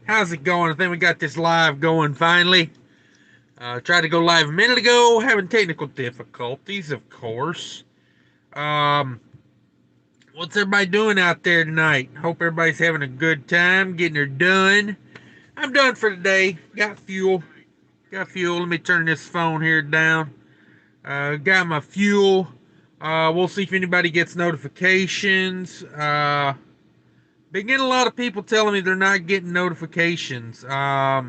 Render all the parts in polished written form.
How's it going? I think we got this live going finally. Tried to go live a minute ago, having technical difficulties, of course. Um, what's everybody doing out there tonight? Hope everybody's having a good time, getting her done. I'm done for today. Got fuel. Got fuel. Let me turn this phone here down. Got my fuel. We'll see if anybody gets notifications. Been getting a lot of people telling me they're not getting notifications. I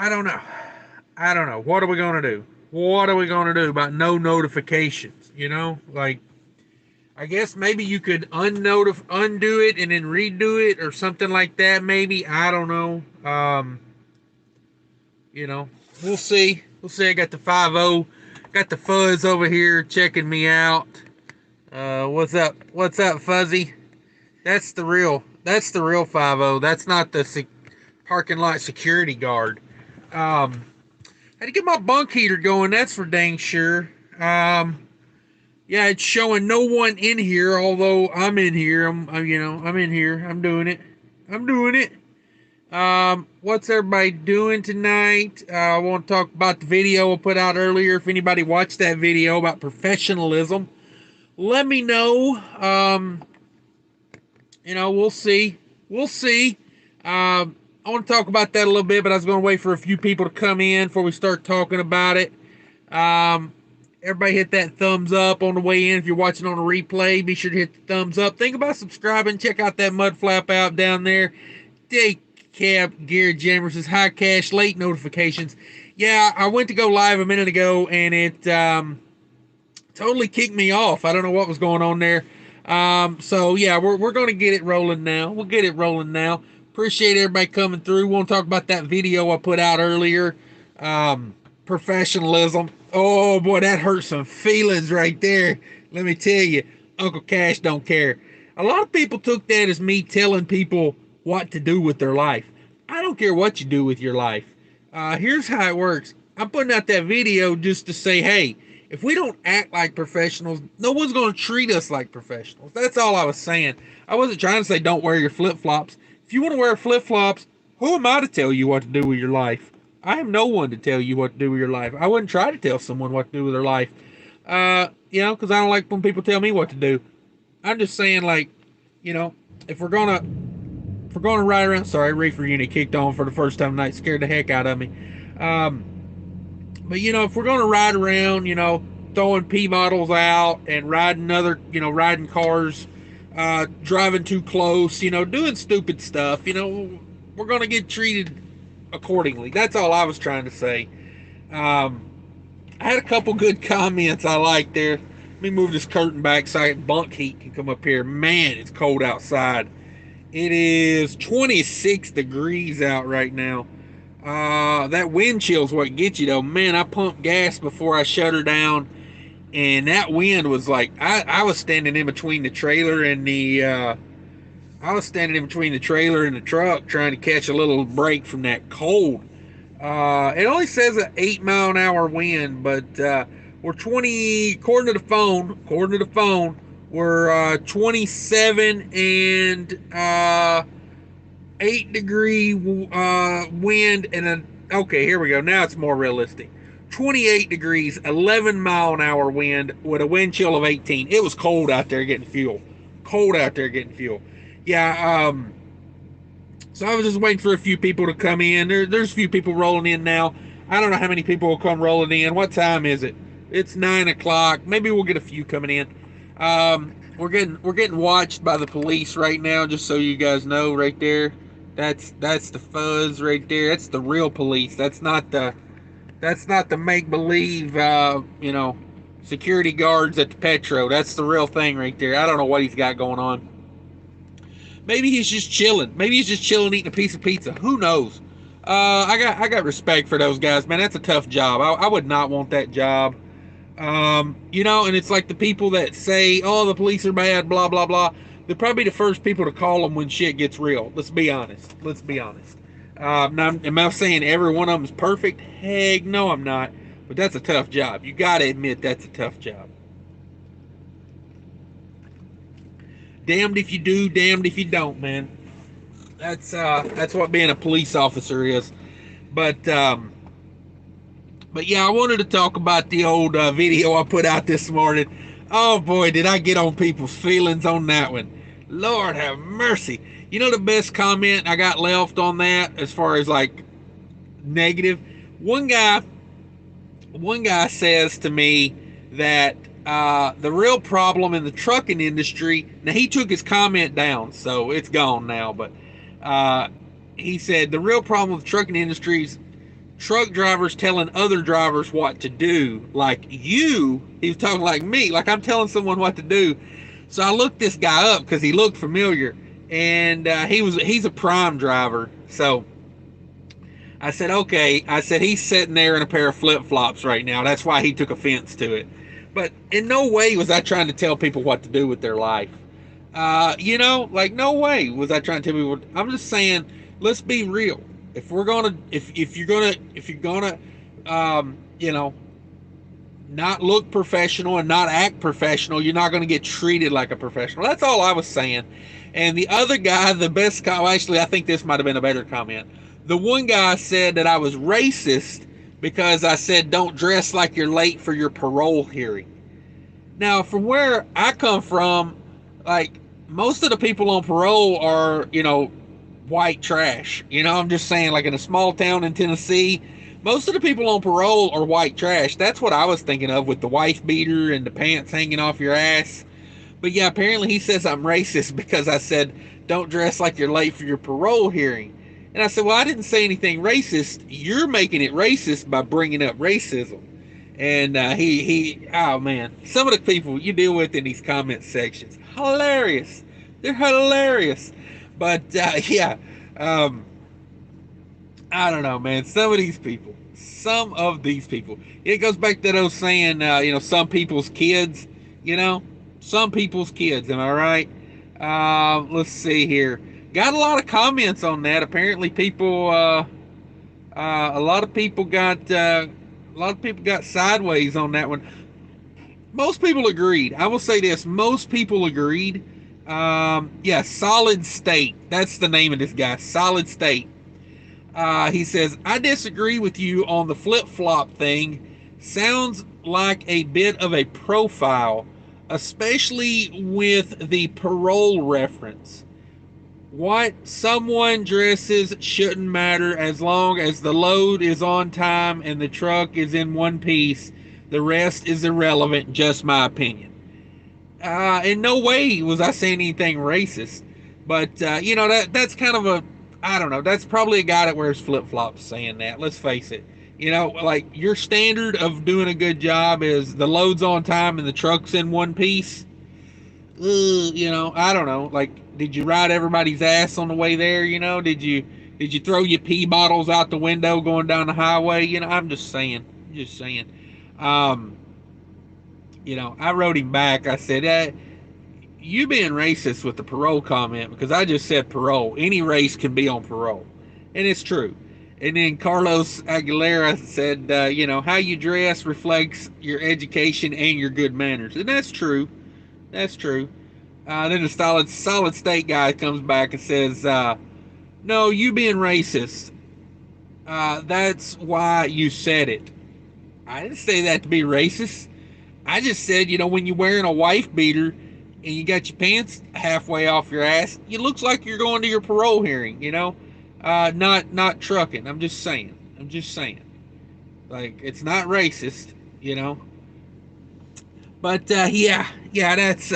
don't know. I don't know. What are we going to do? What are we going to do about no notifications? Like, I guess maybe you could undo it and then redo it or something like that. Maybe. I don't know. You know, we'll see. We'll see. I got the 5-0. Got the Fuzz over here checking me out. What's up? What's up, Fuzzy? That's the real 5-0. That's not the parking lot security guard. Had to get my bunk heater going. That's for dang sure. Yeah, it's showing no one in here, although I'm in here. I'm in here. I'm doing it. I'm doing it. What's everybody doing tonight? I want to talk about the video I put out earlier. If anybody watched that video about professionalism, let me know. We'll see. We'll see. I want to talk about that a little bit, but I was going to wait for a few people to come in before we start talking about it. Everybody hit that thumbs up on the way in. If you're watching on a replay, be sure to hit the thumbs up. Think about subscribing. Check out that MUDFLAP out down there. Day Cab Gear Jammers is high cash late notifications. Yeah, I went to go live a minute ago, and it totally kicked me off. I don't know what was going on there. So yeah, we're going to get it rolling now. We'll get it rolling now. Appreciate everybody coming through. Want to talk about that video I put out earlier. Professionalism. Oh boy, that hurt some feelings right there. Let me tell you, Uncle Cash don't care. A lot of people took that as me telling people what to do with their life. I don't care what you do with your life. Here's how it works. I'm putting out that video just to say, hey, if we don't act like professionals, no one's going to treat us like professionals. That's all I was saying. I wasn't trying to say don't wear your flip-flops. If you want to wear flip-flops, who am I to tell you what to do with your life? I am no one to tell you what to do with your life. I wouldn't try to tell someone what to do with their life. Because I don't like when people tell me what to do. I'm just saying, like, if we're gonna ride around, sorry, reefer unit kicked on for the first time tonight, scared the heck out of me. But if we're gonna ride around, throwing P models out and riding cars, driving too close, doing stupid stuff, we're gonna get treated accordingly. That's all I was trying to say. I had a couple good comments I liked there. Let me move this curtain back so bunk heat can come up here. Man, it's cold outside. It is 26 degrees out right now. That wind chill's what gets you though. Man, I pumped gas before I shut her down, and that wind was like I was standing in between the trailer and the truck trying to catch a little break from that cold. It only says an 8-mile-an-hour wind, but we're 20 according to the phone. We're 27 and 8-degree wind and okay, here we go. Now it's more realistic. 28 degrees, 11-mile-an-hour wind with a wind chill of 18. It was cold out there getting fuel. Yeah, so I was just waiting for a few people to come in. There's a few people rolling in now. I don't know how many people will come rolling in. What time is it? It's 9 o'clock. Maybe we'll get a few coming in. We're getting watched by the police right now, just so you guys know right there. That's the Fuzz right there. That's the real police. That's not the make-believe security guards at the Petro. That's the real thing right there. I don't know what he's got going on. Maybe he's just chilling. Eating a piece of pizza. Who knows? I got respect for those guys, man. That's a tough job. I would not want that job. And it's like the people that say, oh, the police are bad, blah, blah, blah. They're probably the first people to call them when shit gets real. Let's be honest. Now, am I saying every one of them is perfect? Heck, no, I'm not. But that's a tough job. You got to admit that's a tough job. Damned if you do, damned if you don't, man. That's what being a police officer is. But yeah, I wanted to talk about the old video I put out this morning. Oh boy, did I get on people's feelings on that one. Lord have mercy. You know the best comment I got left on that, as far as like negative? One guy says to me that the real problem in the trucking industry, now he took his comment down, so it's gone now, but he said the real problem with the trucking industry is truck drivers telling other drivers what to do. Like you, he was talking like me, like I'm telling someone what to do. So I looked this guy up because he looked familiar, and he's a prime driver. So I said, okay. I said, he's sitting there in a pair of flip-flops right now. That's why he took offense to it. But in no way was I trying to tell people what to do with their life. Like no way was I trying to tell people. I'm just saying, let's be real. If you're gonna, not look professional and not act professional, you're not gonna get treated like a professional. That's all I was saying. And the other guy, the best, actually, I think this might have been a better comment. The one guy said that I was racist because I said don't dress like you're late for your parole hearing. Now, from where I come from, like most of the people on parole are, white trash. I'm just saying, like in a small town in Tennessee, most of the people on parole are white trash. That's what I was thinking of with the wife beater and the pants hanging off your ass. But yeah, apparently he says I'm racist because I said don't dress like you're late for your parole hearing. And I said, well, I didn't say anything racist. You're making it racist by bringing up racism. And oh man, some of the people you deal with in these comment sections, hilarious. They're hilarious. But yeah, I don't know, man. Some of these people, it goes back to those saying, some people's kids, some people's kids. Am I right? Let's see here. Got a lot of comments on that. Apparently, people, a lot of people got sideways on that one. Most people agreed. I will say this: most people agreed. Yeah, Solid State. That's the name of this guy, Solid State. He says, I disagree with you on the flip-flop thing. Sounds like a bit of a profile, especially with the parole reference. What someone dresses shouldn't matter as long as the load is on time and the truck is in one piece. The rest is irrelevant, just my opinion. In no way was I saying anything racist. But, that's kind of I don't know, that's probably a guy that wears flip-flops saying that. Let's face it. Like your standard of doing a good job is the load's on time and the truck's in one piece. I don't know. Like, did you ride everybody's ass on the way there? Did you throw your pee bottles out the window going down the highway? I'm just saying. I wrote him back. I said, you being racist with the parole comment, because I just said parole. Any race can be on parole. And it's true. And then Carlos Aguilera said, how you dress reflects your education and your good manners. And that's true. That's true. Then the solid state guy comes back and says, no, you being racist. That's why you said it. I didn't say that to be racist. I just said, when you're wearing a wife beater and you got your pants halfway off your ass, it looks like you're going to your parole hearing, not trucking. I'm just saying. Like, it's not racist, But, yeah, that's,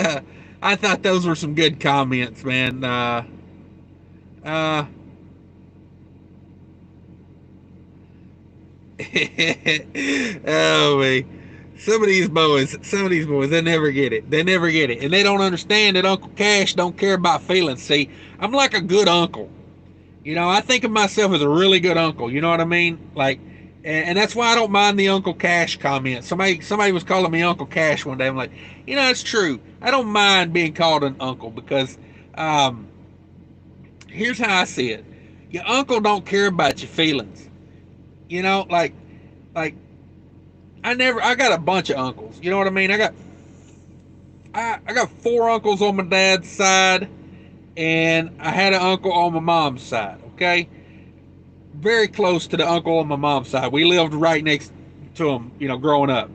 I thought those were some good comments, man. Oh, man. Some of these boys, they never get it. And they don't understand that Uncle Cash don't care about feelings. See, I'm like a good uncle. I think of myself as a really good uncle. You know what I mean? Like, and that's why I don't mind the Uncle Cash comment. Somebody was calling me Uncle Cash one day. I'm like, it's true. I don't mind being called an uncle because here's how I see it. Your uncle don't care about your feelings. Like I got a bunch of uncles. I got 4 uncles on my dad's side, and I had an uncle on my mom's side, okay? Very close to the uncle on my mom's side. We lived right next to him, growing up.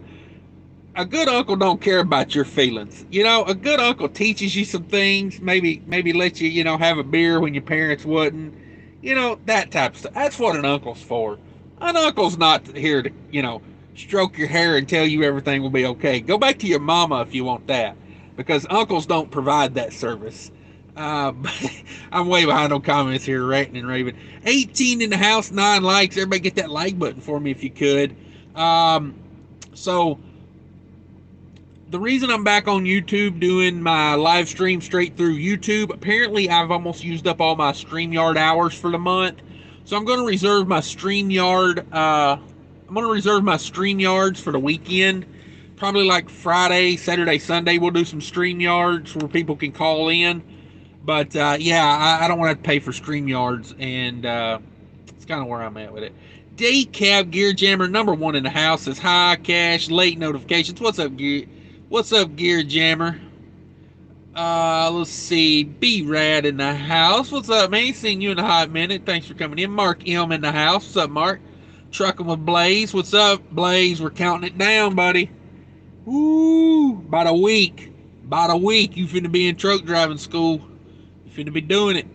A good uncle don't care about your feelings. A good uncle teaches you some things, maybe let you, have a beer when your parents wouldn't. That type of stuff. That's what an uncle's for. An uncle's not here to, stroke your hair and tell you everything will be okay. Go back to your mama if you want that, because uncles don't provide that service. I'm way behind on comments here, ranting and raving. 18 in the house, 9 likes. Everybody get that like button for me if you could. So the reason I'm back on YouTube doing my live stream straight through YouTube, apparently I've almost used up all my StreamYard hours for the month. So I'm going to reserve my StreamYard. I'm going to reserve my StreamYards for the weekend. Probably like Friday, Saturday, Sunday, we'll do some StreamYards where people can call in. But yeah, I don't want to pay for StreamYards, and it's kind of where I'm at with it. Day Cab Gear Jammer #1 in the house says hi, Cash, late notifications. What's up, Gear? What's up, Gear Jammer? Let's see. B-Rad in the house. What's up, man? Seen you in a hot minute. Thanks for coming in. Mark M in the house. What's up, Mark? Trucking with Blaze. What's up, Blaze? We're counting it down, buddy. Woo! About a week. You finna be in truck driving school. You finna be doing it.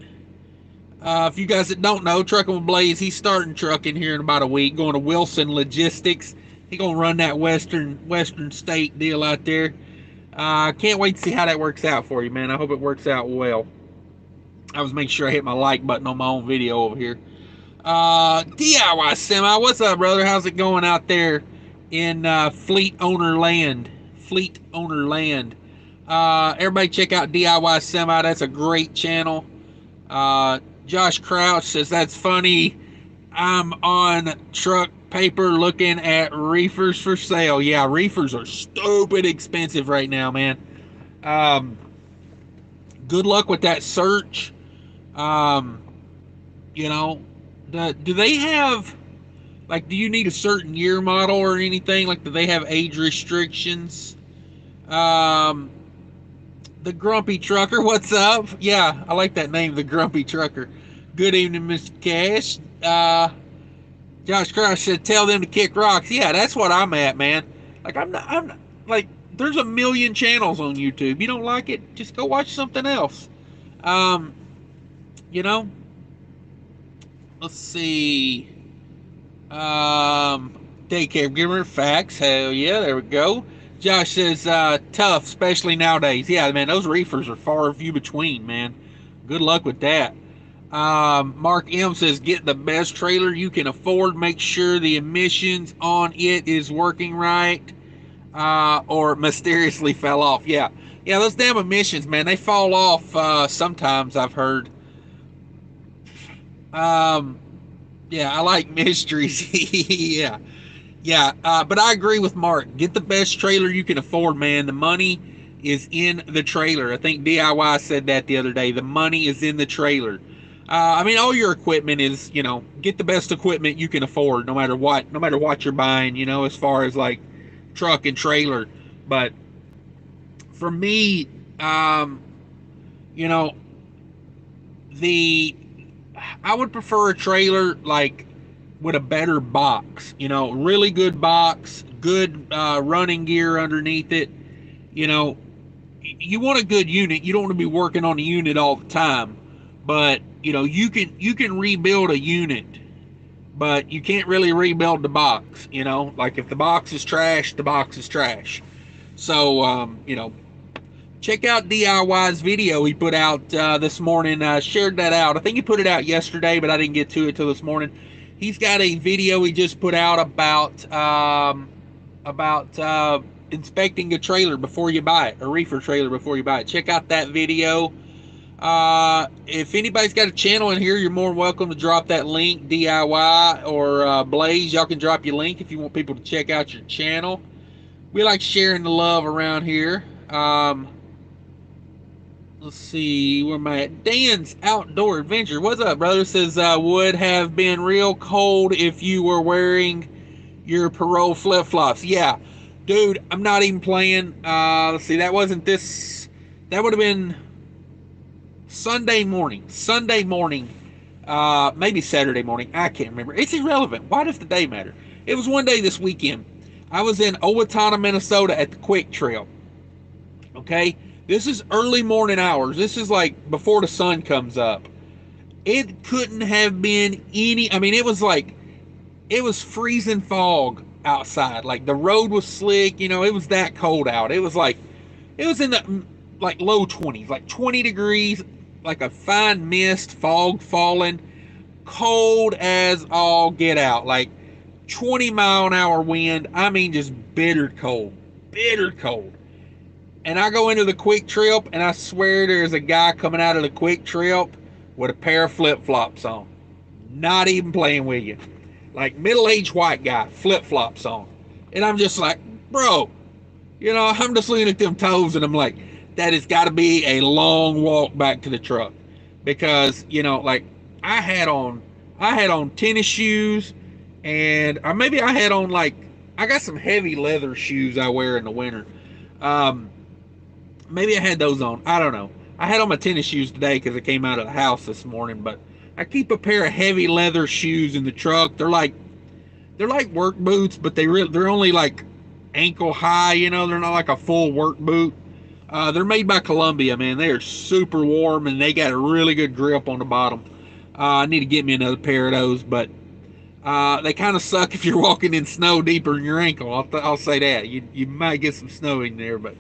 If you guys that don't know, Trucking with Blaze, he's starting trucking here in about a week, going to Wilson Logistics. He's gonna run that Western State deal out there. Can't wait to see how that works out for you, man. I hope it works out well. I was making sure I hit my like button on my own video over here. DIY Semi, what's up, brother? How's it going out there in Fleet Owner Land? Everybody check out DIY Semi. That's a great channel. Josh Crouch says, that's funny. I'm on truck paper looking at reefers for sale. Yeah, reefers are stupid expensive right now, man. Good luck with that search. Do they have, like, do you need a certain year model or anything? Like, do they have age restrictions? The Grumpy Trucker, what's up? Yeah, I like that name, the Grumpy Trucker. Good evening, Mr. Cash. Josh Crouch said, tell them to kick rocks. Yeah, that's what I'm at, man. Like, I'm not, like, there's a million channels on YouTube. You don't like it, just go watch something else. Let's see. Daycare Giver, facts. Hell yeah, there we go. Josh says, tough, especially nowadays. Yeah, man, those reefers are far and few between, man. Good luck with that. Mark M says, get the best trailer you can afford. Make sure the emissions on it is working right. Or mysteriously fell off. Yeah, those damn emissions, man, they fall off sometimes, I've heard. Yeah, I like mysteries. Yeah, but I agree with Mark. Get the best trailer you can afford, man. The money is in the trailer. I think DIY said that the other day. The money is in the trailer. I mean, all your equipment is, get the best equipment you can afford, no matter what you're buying, as far as like truck and trailer. But for me, I would prefer a trailer like with a better box, really good box, good running gear underneath it. You want a good unit. You don't want to be working on a unit all the time, but you can rebuild a unit, but you can't really rebuild the box. Like if the box is trash, the box is trash. So check out DIY's video he put out this morning. Shared that out. I think he put it out yesterday, but I didn't get to it till this morning. He's got a video he just put out about inspecting a trailer before you buy it, a reefer trailer before you buy it. Check out that video. If anybody's got a channel in here, you're more than welcome to drop that link. DIY or Blaze, y'all can drop your link if you want people to check out your channel. We like sharing the love around here. Let's see, where am I at? Dan's Outdoor Adventure. What's up, brother? Says, would have been real cold if you were wearing your parole flip-flops. Yeah, dude, I'm not even playing. Let's see, that wasn't this. That would have been Sunday morning, maybe Saturday morning. I can't remember. It's irrelevant. Why does the day matter? It was one day this weekend. I was in Owatonna, Minnesota at the Quick Trail. Okay? This is early morning hours. This is like before the sun comes up. It couldn't have been it was freezing fog outside. Like the road was slick, it was that cold out. It was in the like low 20s, like 20 degrees, like a fine mist, fog falling, cold as all get out, like 20-mile-an-hour wind. I mean, just bitter cold. And I go into the Quick Trip, and I swear there's a guy coming out of the Quick Trip with a pair of flip-flops on. Not even playing with you. Like middle-aged white guy, flip-flops on. And I'm just like, bro, I'm just looking at them toes, and I'm like, that has got to be a long walk back to the truck. Because, I had on tennis shoes, and maybe I had on I got some heavy leather shoes I wear in the winter. Maybe I had those on. I don't know. I had on my tennis shoes today because I came out of the house this morning, but I keep a pair of heavy leather shoes in the truck. They're like work boots, but they're only like ankle high, they're not like a full work boot. They're made by Columbia, man. They are super warm, and they got a really good grip on the bottom. I need to get me another pair of those, but they kind of suck if you're walking in snow deeper in your ankle. I'll say that. You might get some snow in there, but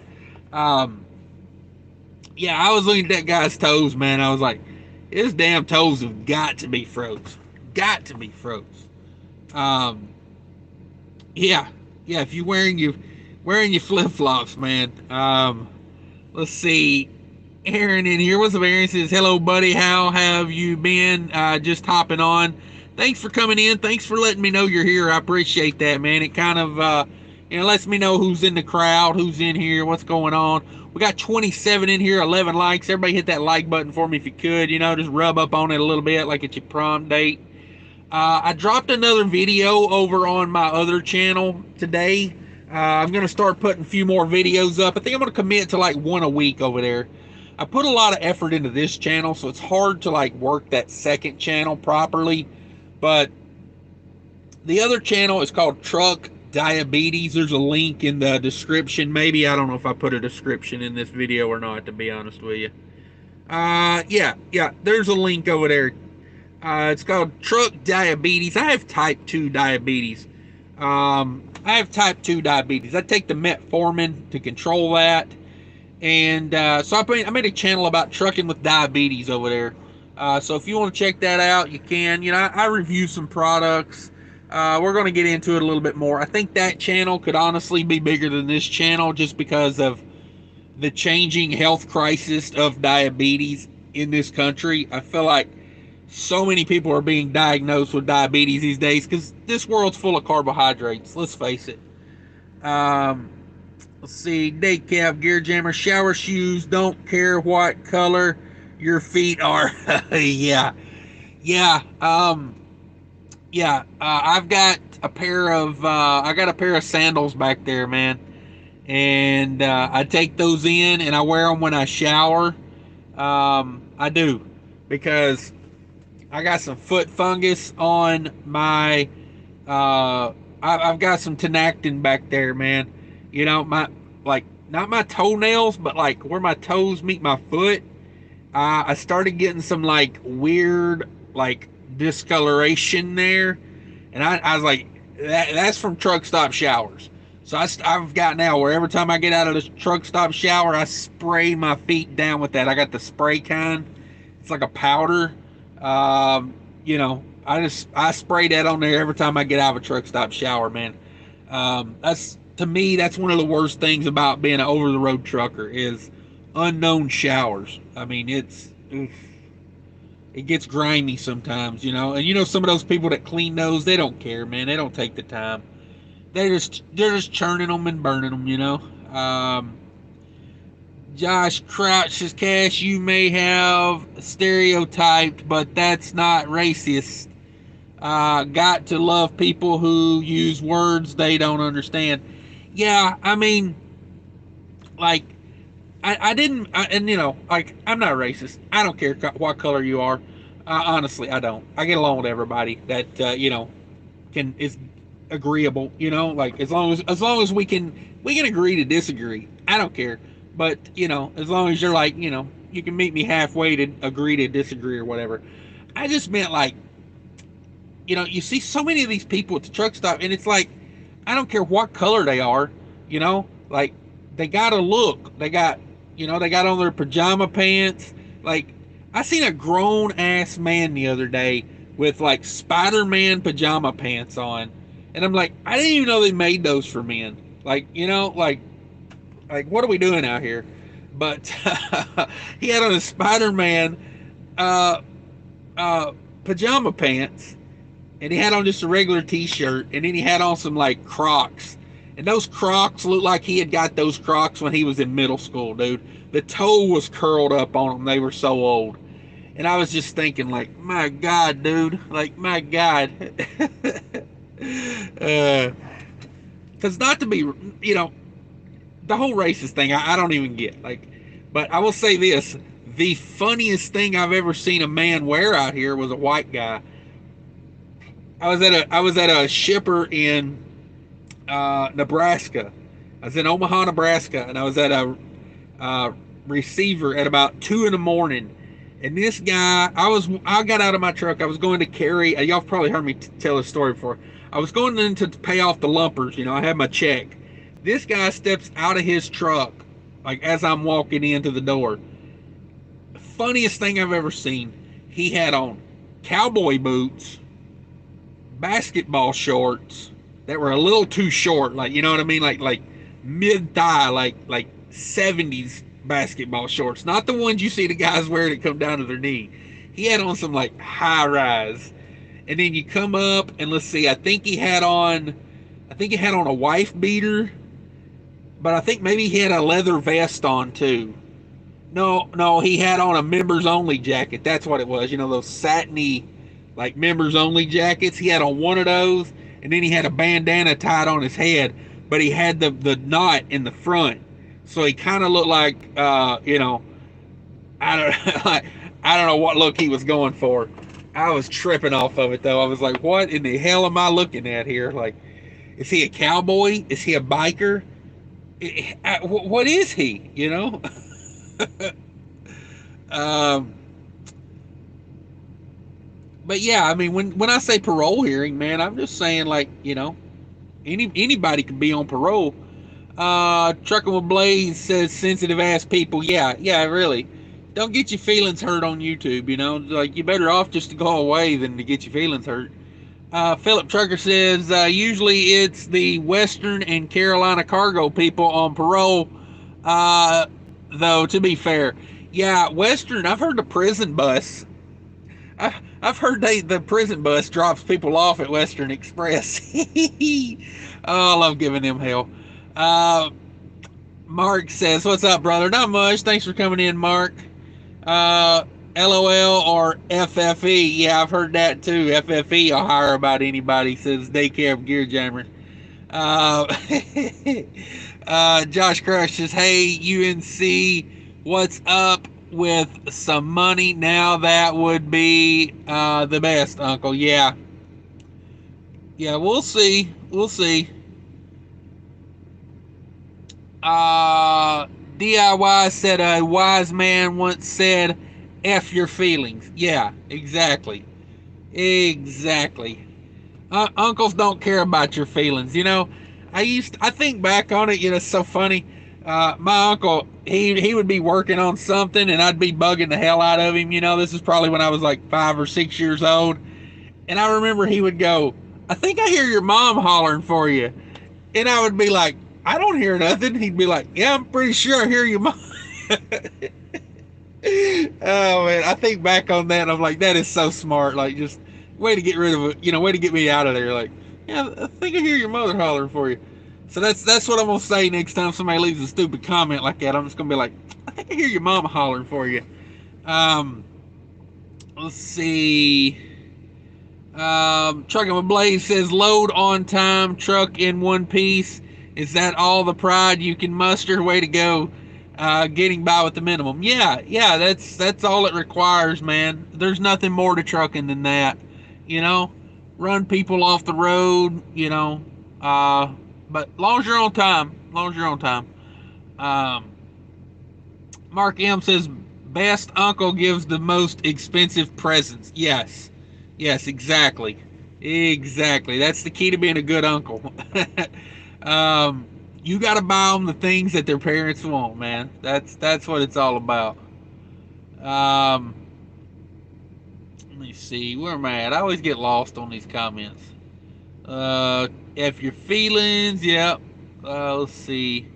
yeah, I was looking at that guy's toes, man. I was like, his damn toes have got to be froze. Yeah, if you're wearing your flip-flops, man. Let's see. Aaron in here. What's up, Aaron? Says, hello, buddy. How have you been? Just hopping on. Thanks for coming in. Thanks for letting me know you're here. I appreciate that, man. It kind of lets me know who's in the crowd, who's in here, what's going on. We got 27 in here, 11 likes. Everybody hit that like button for me if you could. Just rub up on it a little bit like it's your prom date. I dropped another video over on my other channel today. I'm going to start putting a few more videos up. I think I'm going to commit to like one a week over there. I put a lot of effort into this channel, so it's hard to work that second channel properly. But the other channel is called Truck Diabetes. There's a link in the description. Maybe, I don't know if I put a description in this video or not, to be honest with you. Yeah, there's a link over there. It's called Truck Diabetes. I have type 2 diabetes. I take the metformin to control that. And so I made a channel about trucking with diabetes over there. So if you want to check that out, you can. I review some products. We're going to get into it a little bit more. I think that channel could honestly be bigger than this channel just because of the changing health crisis of diabetes in this country. I feel like so many people are being diagnosed with diabetes these days because this world's full of carbohydrates. Let's face it. Let's see. Day cap, gear jammer, shower shoes. Don't care what color your feet are. Yeah. I've got a pair of sandals back there, man. And I take those in and I wear them when I shower. I do, because I got some foot fungus on my I've got some tenactin back there, man. Not my toenails, but where my toes meet my foot. I started getting some weird discoloration there, and I was like, that's from truck stop showers. So I've got now where every time I get out of the truck stop shower, I spray my feet down with that. I got the spray kind. It's like a powder. I spray that on there every time I get out of a truck stop shower, man. To me, that's one of the worst things about being an over-the-road trucker is unknown showers. I mean, it gets grimy sometimes, and some of those people that clean those, they don't care, man. They don't take the time. They're just churning them and burning them, Josh Crouch says, Cash, you may have stereotyped, but that's not racist. Got to love people who use words they don't understand. Yeah, I mean, I didn't, and you know, like I'm not racist. I don't care what color you are. Honestly, I don't. I get along with everybody that you know is agreeable. You know, like as long as we can agree to disagree. I don't care. But you know, as long as you're like you know you can meet me halfway to agree to disagree or whatever. I just meant like you know you see so many of these people at the truck stop, and it's like I don't care what color they are. You know, like they got a look. They got you know they got on their pajama pants. Like I seen a grown ass man the other day with like Spider-Man pajama pants on, and I'm like, I didn't even know they made those for men. Like you know, like what are we doing out here? But he had on a Spider-Man uh, pajama pants, and he had on just a regular T-shirt, and then he had on some like Crocs, and those Crocs looked like he had got those Crocs when he was in middle school, dude. The toe was curled up on them; they were so old. And I was just thinking, like, my God, dude, like, my God. Because not to be, you know, the whole racist thing, I don't even get. Like, but I will say this: the funniest thing I've ever seen a man wear out here was a white guy. I was at a shipper in Nebraska. I was in Omaha, Nebraska, and I was at a receiver at about 2 in the morning. And this guy, I got out of my truck. I was going to carry. Y'all probably heard me tell this story before. I was going in to pay off the lumpers. You know, I had my check. This guy steps out of his truck, like as I'm walking into the door. Funniest thing I've ever seen. He had on cowboy boots, basketball shorts that were a little too short, like you know what I mean, like mid thigh, like 70s basketball shorts, not the ones you see the guys wear that come down to their knee. He had on some like high rise, and then you come up and let's see, I think he had on a wife beater, but I think maybe he had a leather vest on too. No, he had on a members only jacket. That's what it was. You know those satiny like members only jackets. He had on one of those, and then he had a bandana tied on his head, but he had the knot in the front, so he kind of looked like you know, I don't I don't know what look he was going for. I was tripping off of it though. I was like, what in the hell am I looking at here? Like, is he a cowboy? Is he a biker? What is he? You know? um. But yeah, I mean, when I say parole hearing, man, I'm just saying like you know, anybody can be on parole. Trucking with Blaze says sensitive ass people. Yeah, really. Don't get your feelings hurt on YouTube. You know, like you're better off just to go away than to get your feelings hurt. Philip Trucker says usually it's the Western and Carolina cargo people on parole. Though to be fair, yeah, Western. I've heard the prison bus. I've heard the prison bus drops people off at Western Express. Oh, I love giving them hell. Mark says, "What's up, brother? Not much. Thanks for coming in, Mark." LOL or FFE. Yeah, I've heard that too. FFE will hire about anybody, says daycare of gear jammers. Josh Crush says, "Hey, UNC, what's up with some money now? That would be the best, Uncle." Yeah, we'll see. DIY said a wise man once said, "F your feelings." Yeah, exactly. Uncles don't care about your feelings. You know, I think back on it. You know, it's so funny. My uncle, he would be working on something, and I'd be bugging the hell out of him. You know, this is probably when I was like 5 or 6 years old, and I remember he would go, "I think I hear your mom hollering for you," and I would be like, "I don't hear nothing." He'd be like, "Yeah, I'm pretty sure I hear your mom." Oh man, I think back on that, and I'm like, that is so smart. Like, just way to get rid of it. You know, way to get me out of there. Like, yeah, I think I hear your mother hollering for you. So that's what I'm gonna say next time somebody leaves a stupid comment like that. I'm just gonna be like, "I think I hear your mama hollering for you." Let's see. Trucking with Blaze says, "Load on time, truck in one piece. Is that all the pride you can muster?" Way to go. getting by with the minimum. Yeah, that's all it requires, man. There's nothing more to trucking than that. You know, run people off the road. But long as you're on time, long as you're on time. Um, Mark M says best uncle gives the most expensive presents. Yes, exactly. That's the key to being a good uncle. um, you got to buy them the things that their parents want, man. That's what it's all about. Um, Let me see, where am I at? I always get lost on these comments. If your feelings, yep. Let's see.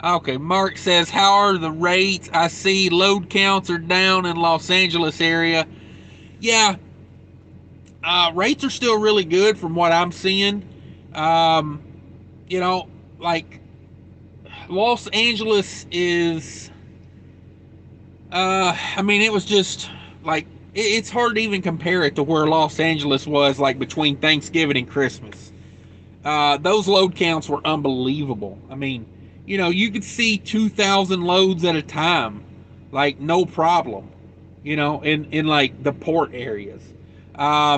Okay, Mark says, how are the rates? I see load counts are down in Los Angeles area. Yeah, rates are still really good from what I'm seeing. Um, like Los Angeles is, I mean, it was just like, it's hard to even compare it to where Los Angeles was like between Thanksgiving and Christmas. Those load counts were unbelievable. I mean, you could see 2,000 loads at a time, like no problem, in like the port areas. I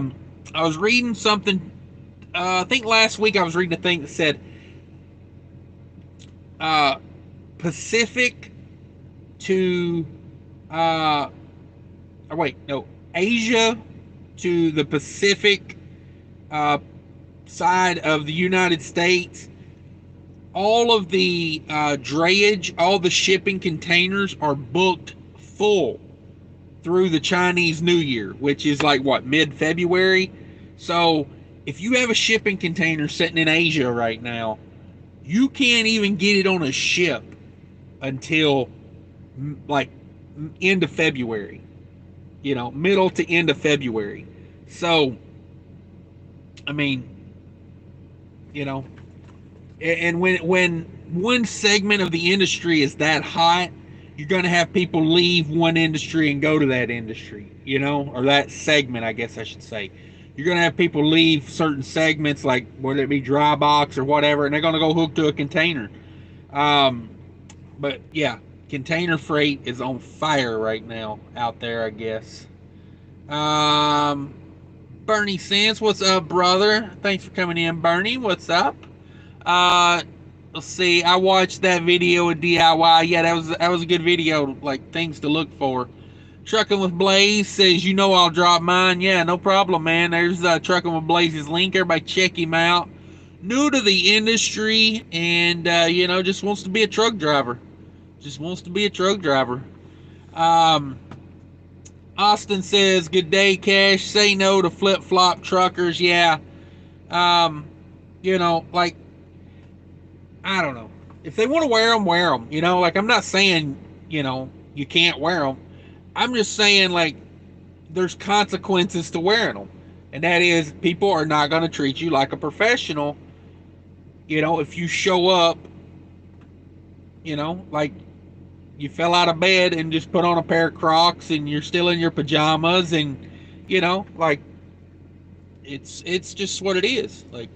was reading something, I think last week I was reading a thing that said Pacific to, Asia to the Pacific side of the United States, all of the drayage, all the shipping containers are booked full through the Chinese New Year, which is like what, mid-February? So if you have a shipping container sitting in Asia right now, you can't even get it on a ship until like end of February, middle to end of February. So, I mean, and when one segment of the industry is that hot, you're going to have people leave one industry and go to that industry, or that segment, I guess I should say. You're going to have people leave certain segments, like whether it be dry box or whatever, and they're going to go hook to a container. But yeah, container freight is on fire right now out there, I guess. Bernie Sands, what's up, brother? Thanks for coming in, Bernie. What's up? Let's see. I watched that video of DIY. Yeah, that was a good video. Like things to look for. Trucking with Blaze says, I'll drop mine. Yeah, no problem, man. There's Trucking with Blaze's link. Everybody check him out. New to the industry, and just wants to be a truck driver. Austin says, good day, Cash. Say no to flip-flop truckers. Yeah. Like, I don't know. If they want to wear them, wear them. Like, I'm not saying, you can't wear them. I'm just saying, like, there's consequences to wearing them. And that is, people are not going to treat you like a professional. If you show up, like, you fell out of bed and just put on a pair of Crocs and you're still in your pajamas and, like, it's just what it is. Like,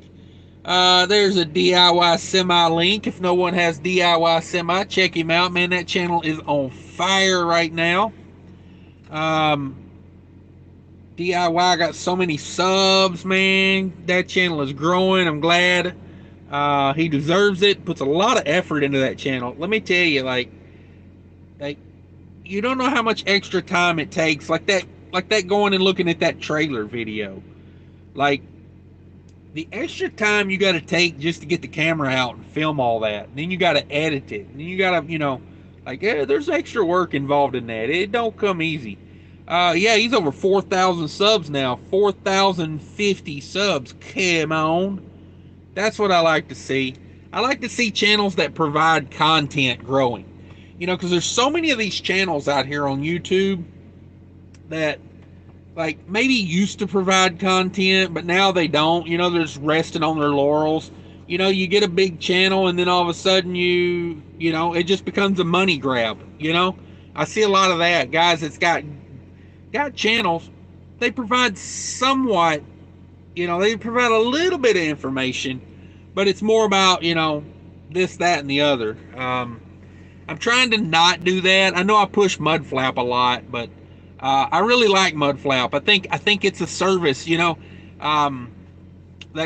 there's a DIY Semi link. If no one has DIY Semi, check him out, man. That channel is on fire right now. DIY got so many subs, man. That channel is growing. I'm glad. He deserves it. Puts a lot of effort into that channel. Let me tell you, like you don't know how much extra time it takes. Like that going and looking at that trailer video. Like, the extra time you got to take just to get the camera out and film all that. And then you got to edit it. And then you got to, there's extra work involved in that. It don't come easy. Yeah, he's over 4,000 subs now. 4,050 subs. Come on. That's what I like to see. I like to see channels that provide content growing. Because there's so many of these channels out here on YouTube that, like, maybe used to provide content, but now they don't. They're just resting on their laurels. You get a big channel, and then all of a sudden it just becomes a money grab. I see a lot of that. Guys that's got channels, they provide somewhat, they provide a little bit of information, but it's more about, this, that, and the other. I'm trying to not do that. I know I push MUDFLAP a lot, but I really like MUDFLAP. I think it's a service, that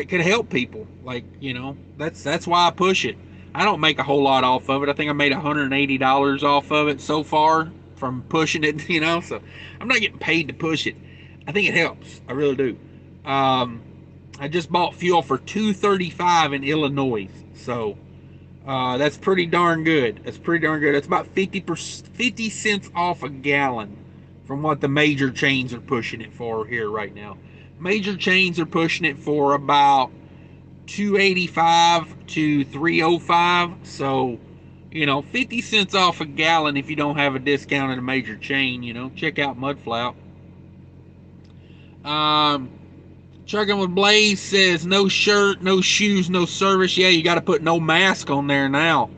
could help people. Like, that's why I push it. I don't make a whole lot off of it. I think I made $180 off of it so far from pushing it, so I'm not getting paid to push it. I think it helps. I really do. I just bought fuel for $2.35 in Illinois, so that's pretty darn good. That's pretty darn good. It's about 50 cents off a gallon from what the major chains are pushing it for here right now. Major chains are pushing it for about $2.85 to $3.05. So, 50 cents off a gallon if you don't have a discount in a major chain. Check out MUDFLAP. Trucking with Blaze says no shirt, no shoes, no service. Yeah, you got to put no mask on there now.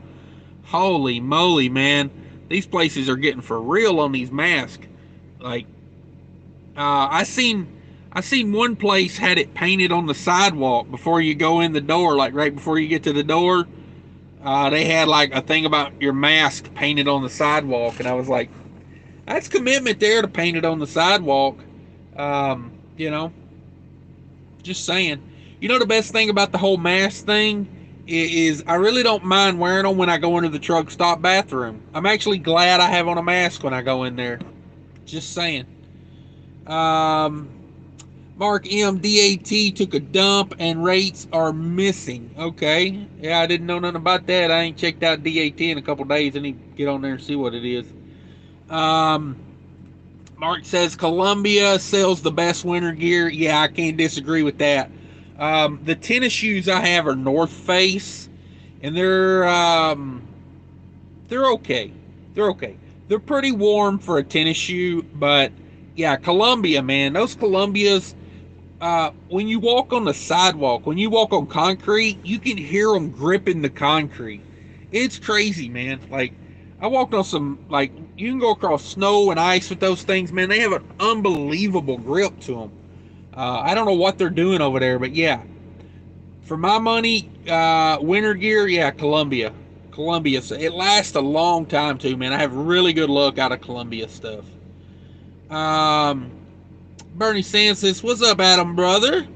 Holy moly, man. These places are getting for real on these masks. Like, I seen one place had it painted on the sidewalk before you go in the door, like right before you get to the door. They had like a thing about your mask painted on the sidewalk, and I was like, that's commitment there to paint it on the sidewalk. Just saying. The best thing about the whole mask thing is I really don't mind wearing them when I go into the truck stop bathroom. I'm actually glad I have on a mask when I go in there. Just saying. Mark M. DAT took a dump and rates are missing. Okay. Yeah, I didn't know nothing about that. I ain't checked out DAT in a couple days. I need to get on there and see what it is. Mark says Columbia sells the best winter gear. Yeah, I can't disagree with that. The tennis shoes I have are North Face, and they're okay. They're okay. They're pretty warm for a tennis shoe, but yeah, Columbia, man. Those Columbias, when you walk on the sidewalk, when you walk on concrete, you can hear them gripping the concrete. It's crazy, man. Like, I walked on some, like, you can go across snow and ice with those things, man. They have an unbelievable grip to them. I don't know what they're doing over there, but yeah. For my money, winter gear, yeah, Columbia. Columbia. It lasts a long time, too, man. I have really good luck out of Columbia stuff. Bernie Sands says, what's up, Adam, brother?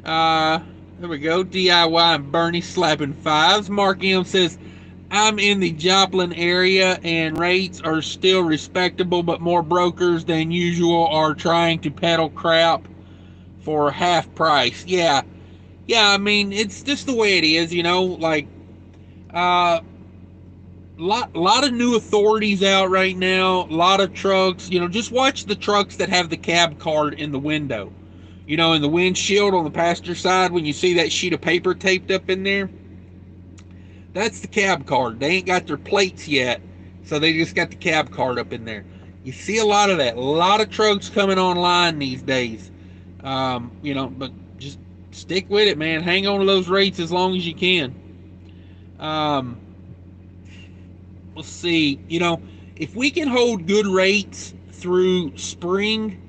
There we go. DIY and Bernie slapping fives. Mark M says, I'm in the Joplin area and rates are still respectable, but more brokers than usual are trying to peddle crap for half price. Yeah, I mean, it's just the way it is, like, lot of new authorities out right now, a lot of trucks, just watch the trucks that have the cab card in the window, in the windshield on the passenger side, when you see that sheet of paper taped up in there. That's the cab card. They ain't got their plates yet, so they just got the cab card up in there. You see a lot of that. A lot of trucks coming online these days. But just stick with it, man. Hang on to those rates as long as you can. Let's see. If we can hold good rates through spring,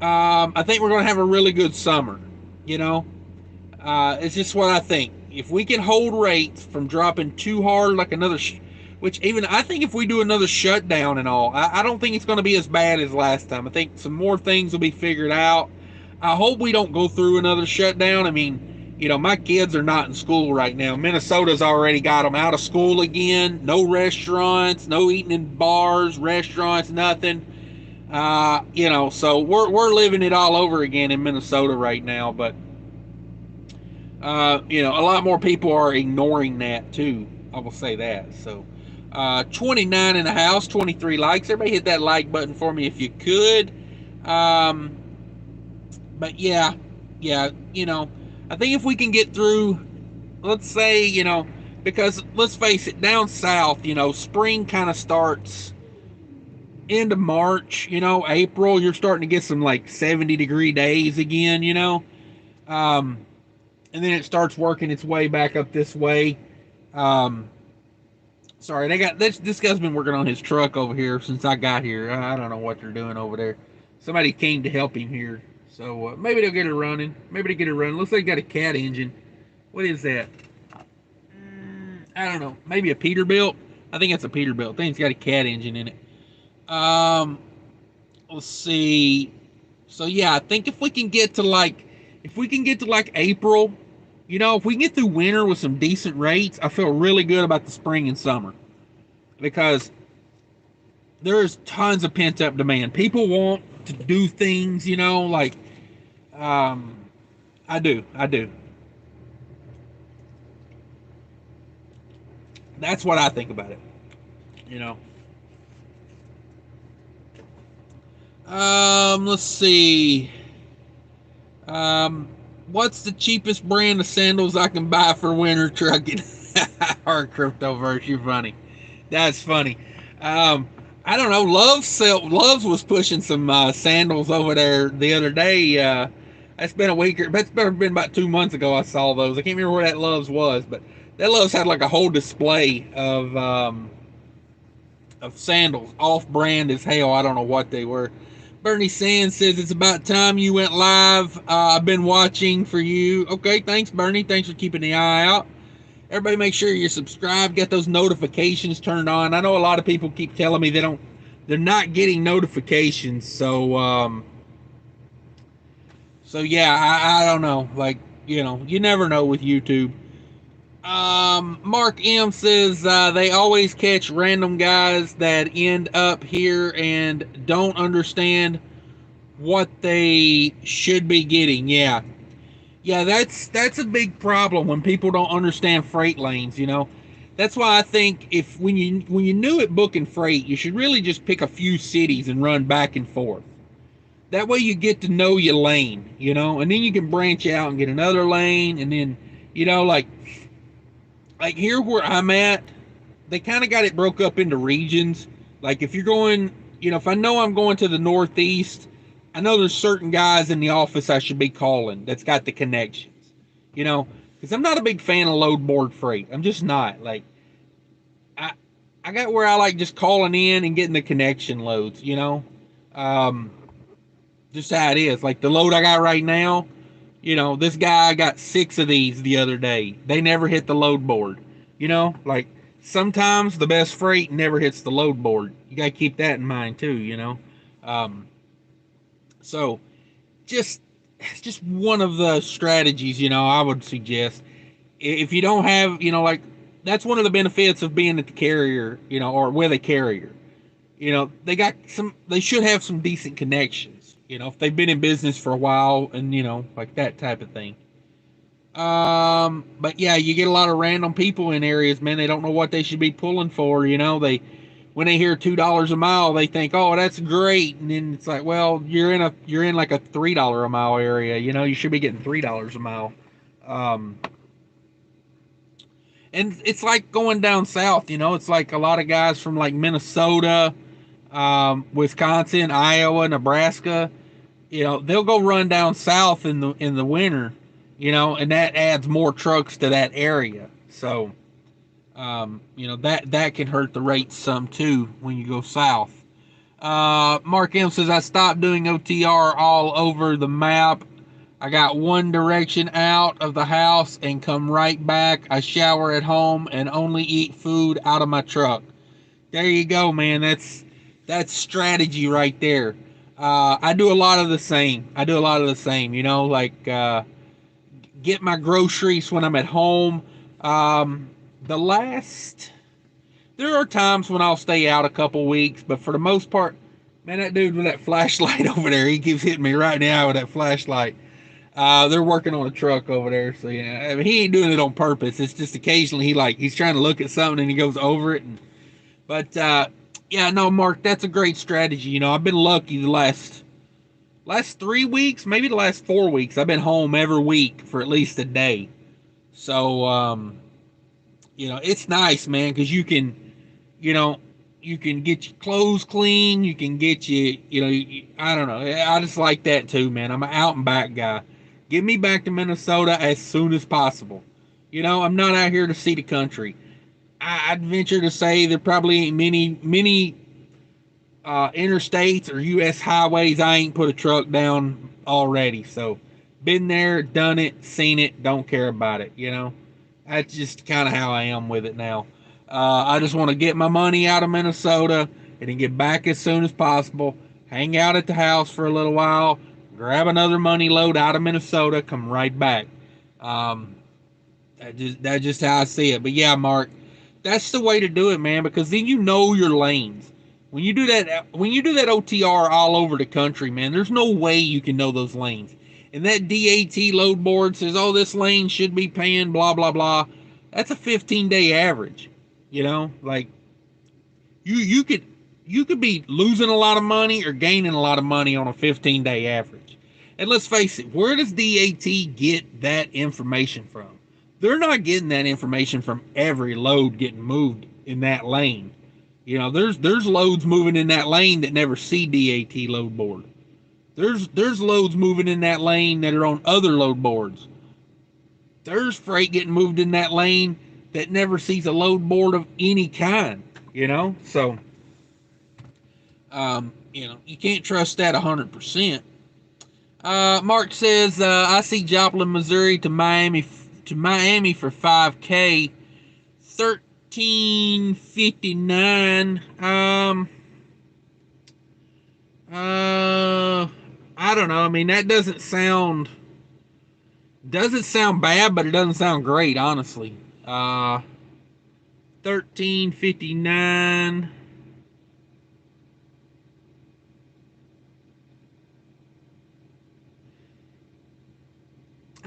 I think we're going to have a really good summer. It's just what I think. If we can hold rates from dropping too hard, like another, which even I think if we do another shutdown and all, I don't think it's going to be as bad as last time. I think some more things will be figured out. I hope we don't go through another shutdown. I mean, my kids are not in school right now. Minnesota's already got them out of school again. No restaurants, no eating in bars, restaurants, nothing. So we're living it all over again in Minnesota right now, but a lot more people are ignoring that too. I will say that. So, 29 in the house, 23 likes. Everybody hit that like button for me if you could. But yeah, I think if we can get through, let's say, because let's face it, down south, spring kind of starts end of March, April, you're starting to get some like 70-degree days again, and then it starts working its way back up this way. Sorry, this guy's been working on his truck over here since I got here. I don't know what they're doing over there. Somebody came to help him here, so maybe they'll get it running. Looks like they got a cat engine. What is that? I don't know. Maybe a Peterbilt. I think it's a Peterbilt. I think it's got a cat engine in it. Let's see. So yeah, I think if we can get to like April, if we can get through winter with some decent rates, I feel really good about the spring and summer, because there's tons of pent up demand. People want to do things, I do. That's what I think about it. You know. Let's see. What's the cheapest brand of sandals I can buy for winter trucking? Our cryptoverse, you're funny. That's funny. I don't know. Loves was pushing some sandals over there the other day. That's been a week. That's been about 2 months ago. I saw those. I can't remember where that Loves was, but that Loves had like a whole display of sandals, off brand as hell. I don't know what they were. Bernie Sands says it's about time you went live. I've been watching for you. Okay, thanks, Bernie. Thanks for keeping the eye out. Everybody make sure you're subscribed, get those notifications turned on. I know a lot of people keep telling me they're not getting notifications. So yeah, I don't know. Like, you never know with YouTube. Mark M says they always catch random guys that end up here and don't understand what they should be getting. Yeah, that's a big problem when people don't understand freight lanes. That's why I think when you new at booking freight, you should really just pick a few cities and run back and forth. That way you get to know your lane, and then you can branch out and get another lane, and then like here where I'm at, they kind of got it broke up into regions. Like if you're going, if I know I'm going to the Northeast, I know there's certain guys in the office I should be calling that's got the connections, because I'm not a big fan of load board freight. I'm just not. Like I got where I like just calling in and getting the connection loads, just how it is. Like the load I got right now, this guy got 6 of these the other day. They never hit the load board. Like sometimes the best freight never hits the load board. You got to keep that in mind too, So it's just one of the strategies, I would suggest. If you don't have, like that's one of the benefits of being at the carrier, or with a carrier. They should have some decent connections. If they've been in business for a while and, like that type of thing. But yeah, you get a lot of random people in areas, man. They don't know what they should be pulling for. When they hear $2 a mile, they think, oh, that's great. And then it's like, well, you're in like a $3 a mile area. You should be getting $3 a mile. And it's like going down south, it's like a lot of guys from like Minnesota, Wisconsin, Iowa, Nebraska, they'll go run down south in the winter, and that adds more trucks to that area. So, that can hurt the rates some too when you go south. Mark M says I stopped doing OTR all over the map. I got one direction out of the house and come right back. I shower at home and only eat food out of my truck. There you go, man. That's strategy right there. I do a lot of the same. Get my groceries when I'm at home. There are times when I'll stay out a couple weeks, but for the most part, man, that dude with that flashlight over there, he keeps hitting me right now with that flashlight. They're working on a truck over there, so yeah. I mean, he ain't doing it on purpose. It's just occasionally he's trying to look at something and he goes over it. But yeah, no, Mark, that's a great strategy. I've been lucky the last 3 weeks, maybe the last 4 weeks. I've been home every week for at least a day. So it's nice, man, because you can get your clothes clean. You can get I don't know. I just like that too, man. I'm an out and back guy. Get me back to Minnesota as soon as possible. I'm not out here to see the country. I'd venture to say there probably ain't many interstates or U.S. highways I ain't put a truck down already. So, been there, done it, seen it, don't care about it. That's just kind of how I am with it now. I just want to get my money out of Minnesota and then get back as soon as possible. Hang out at the house for a little while, grab another money load out of Minnesota, come right back. Um, that's just how I see it. But yeah, Mark, that's the way to do it, man, because then you know your lanes. When you do that OTR all over the country, man, there's no way you can know those lanes. And that DAT load board says, oh, this lane should be paying blah blah blah. That's a 15-day average. You know, like you could be losing a lot of money or gaining a lot of money on a 15-day average. And let's face it, where does DAT get that information from? They're not getting that information from every load getting moved in that lane. You know, there's loads moving in that lane that never see DAT load board. There's loads moving in that lane that are on other load boards. There's freight getting moved in that lane that never sees a load board of any kind, you know? So, you know, you can't trust that 100%. Mark says, I see Joplin, Missouri to Miami for 5K, 1359. I don't know. I mean, that doesn't sound bad, but it doesn't sound great, honestly. 1359.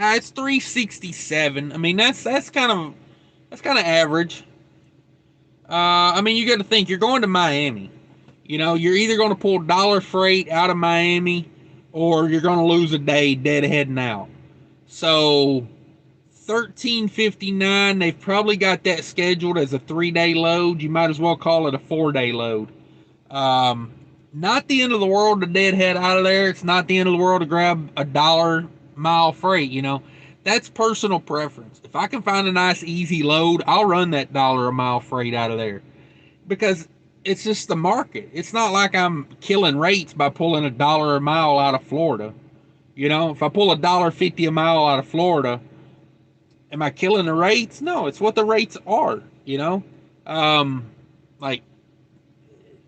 It's 367. I mean, that's kind of average. I mean, you got to think you're going to Miami. You know, you're either going to pull dollar freight out of Miami, or you're going to lose a day dead heading out. So 1359, they've probably got that scheduled as a 3-day load. You might as well call it a 4-day load. Not the end of the world to deadhead out of there. It's not the end of the world to grab a dollar mile freight, you know. That's personal preference. If I can find a nice easy load, I'll run that dollar a mile freight out of there. Because it's just the market. It's not like I'm killing rates by pulling a dollar a mile out of Florida. You know, if I pull $1.50 a mile out of Florida, am I killing the rates? No, it's what the rates are, you know. Like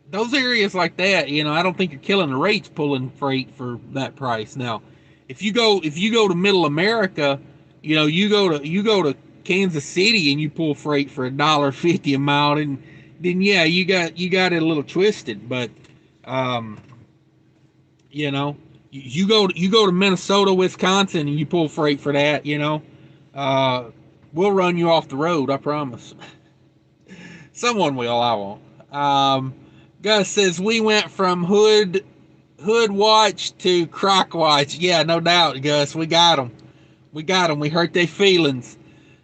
those areas like that, you know, I don't think you're killing the rates pulling freight for that price. Now, if you go to Middle America, you know, you go to Kansas City and you pull freight for $1.50 a mile, and then yeah, you got it a little twisted. But you know, you go to Minnesota, Wisconsin, and you pull freight for that, you know, we'll run you off the road, I promise. Someone will, I won't. Gus says we went from hood watch to croc watch. Yeah, no doubt, Gus. We got them. We hurt their feelings.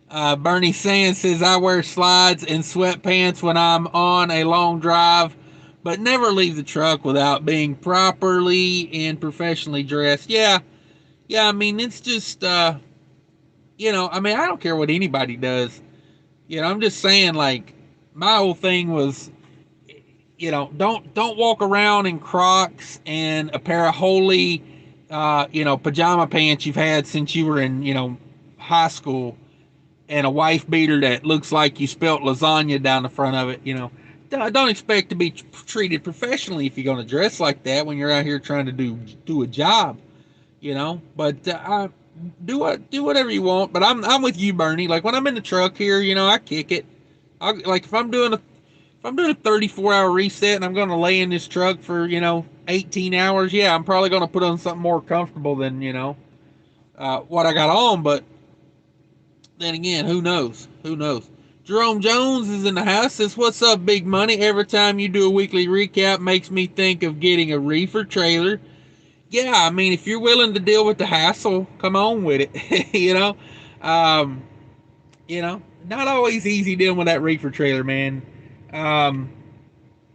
Bernie Sands says I wear slides and sweatpants when I'm on a long drive, but never leave the truck without being properly and professionally dressed. Yeah. I mean, it's just, you know, I mean, I don't care what anybody does. You know, I'm just saying, like, my whole thing was, you know, don't walk around in Crocs and a pair of holy, you know, pajama pants you've had since you were in, you know, high school, and a wife beater that looks like you spelt lasagna down the front of it. You know, don't expect to be treated professionally if you're going to dress like that when you're out here trying to do a job. You know, but do whatever you want. But I'm with you, Bernie. Like when I'm in the truck here, you know, I kick it. Like if I'm doing a 34-hour reset and I'm going to lay in this truck for, you know, 18 hours, yeah, I'm probably going to put on something more comfortable than, you know, what I got on. But then again, who knows? Jerome Jones is in the house. Says, what's up, Big Money? Every time you do a weekly recap makes me think of getting a reefer trailer. Yeah, I mean, if you're willing to deal with the hassle, come on with it. You know, not always easy dealing with that reefer trailer, man.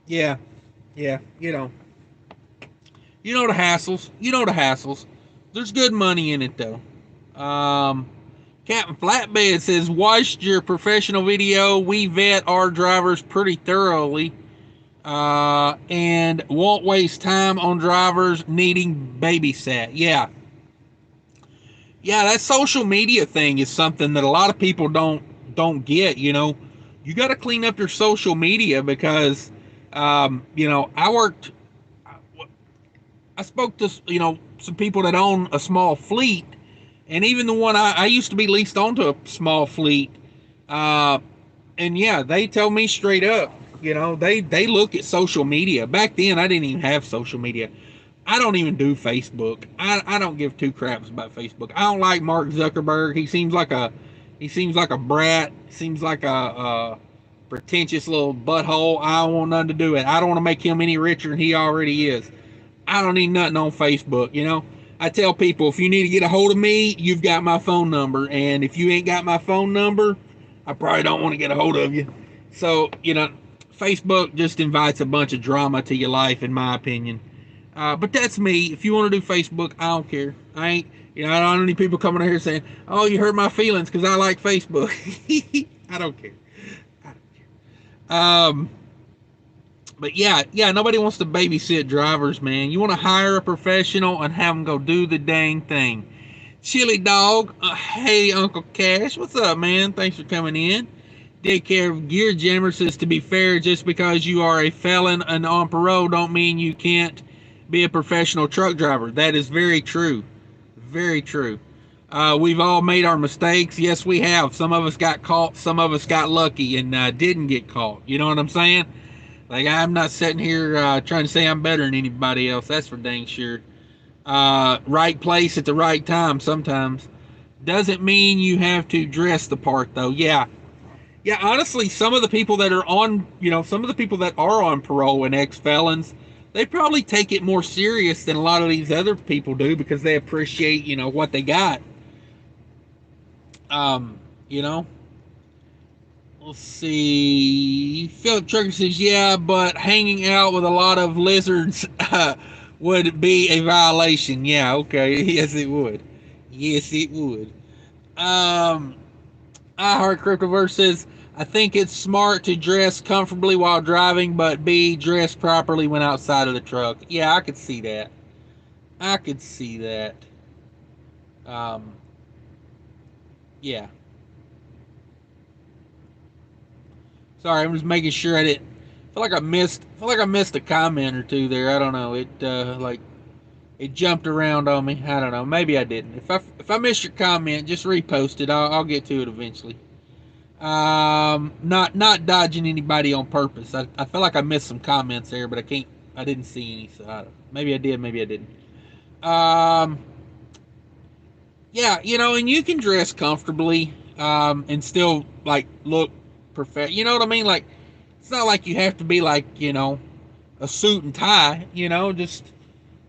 Yeah, you know the hassles. There's good money in it though. Captain Flatbed says, watched your professional video. We vet our drivers pretty thoroughly, and won't waste time on drivers needing babysat. Yeah, that social media thing is something that a lot of people don't get, you know. you got to clean up your social media because, you know, I spoke to, you know, some people that own a small fleet, and even the one I used to be leased onto a small fleet, and yeah, they tell me straight up, you know, they look at social media. Back then, I didn't even have social media. I don't even do Facebook. I don't give two craps about Facebook. I don't like Mark Zuckerberg. He seems like a brat. Seems like a pretentious little butthole. I don't want nothing to do with it. I don't want to make him any richer than he already is. I don't need nothing on Facebook, you know. I tell people, if you need to get a hold of me, you've got my phone number. And if you ain't got my phone number, I probably don't want to get a hold of you. So, you know, Facebook just invites a bunch of drama to your life, in my opinion. But that's me. If you want to do Facebook, I don't care. I ain't, you know, I don't need people coming out here saying, oh, you hurt my feelings because I like Facebook. I don't care. I don't care. But yeah, nobody wants to babysit drivers, man. You want to hire a professional and have them go do the dang thing. Chili Dog, hey, Uncle Cash, what's up, man? Thanks for coming in. Daycare of Gear Jammer says, to be fair, just because you are a felon and on parole don't mean you can't be a professional truck driver. That is very true. Very true. We've all made our mistakes. Yes, we have. Some of us got caught. Some of us got lucky and didn't get caught. You know what I'm saying? Like, I'm not sitting here trying to say I'm better than anybody else. That's for dang sure. Right place at the right time sometimes. Doesn't mean you have to dress the part, though. Yeah, honestly, some of the people that are on, you know, some of the people that are on parole and ex-felons, they probably take it more serious than a lot of these other people do because they appreciate, you know, what they got. You know. Let's see. Philip Trucker says, yeah, but hanging out with a lot of lizards would be a violation. Yeah, okay. Yes, it would. Yes, it would. I Heart Cryptoverse says, I think it's smart to dress comfortably while driving, but be dressed properly when outside of the truck. Yeah, I could see that. I could see that. Yeah. Sorry, I'm just making sure I didn't. I feel like I missed a comment or two there. I don't know. It jumped around on me. I don't know. Maybe I didn't. If I missed your comment, just repost it. I'll get to it eventually. Not dodging anybody on purpose. I feel like I missed some comments there, but I didn't see any. So maybe I did. Maybe I didn't. Yeah, you know, and you can dress comfortably, and still like look perfect. You know what I mean? Like, it's not like you have to be like, you know, a suit and tie, you know, just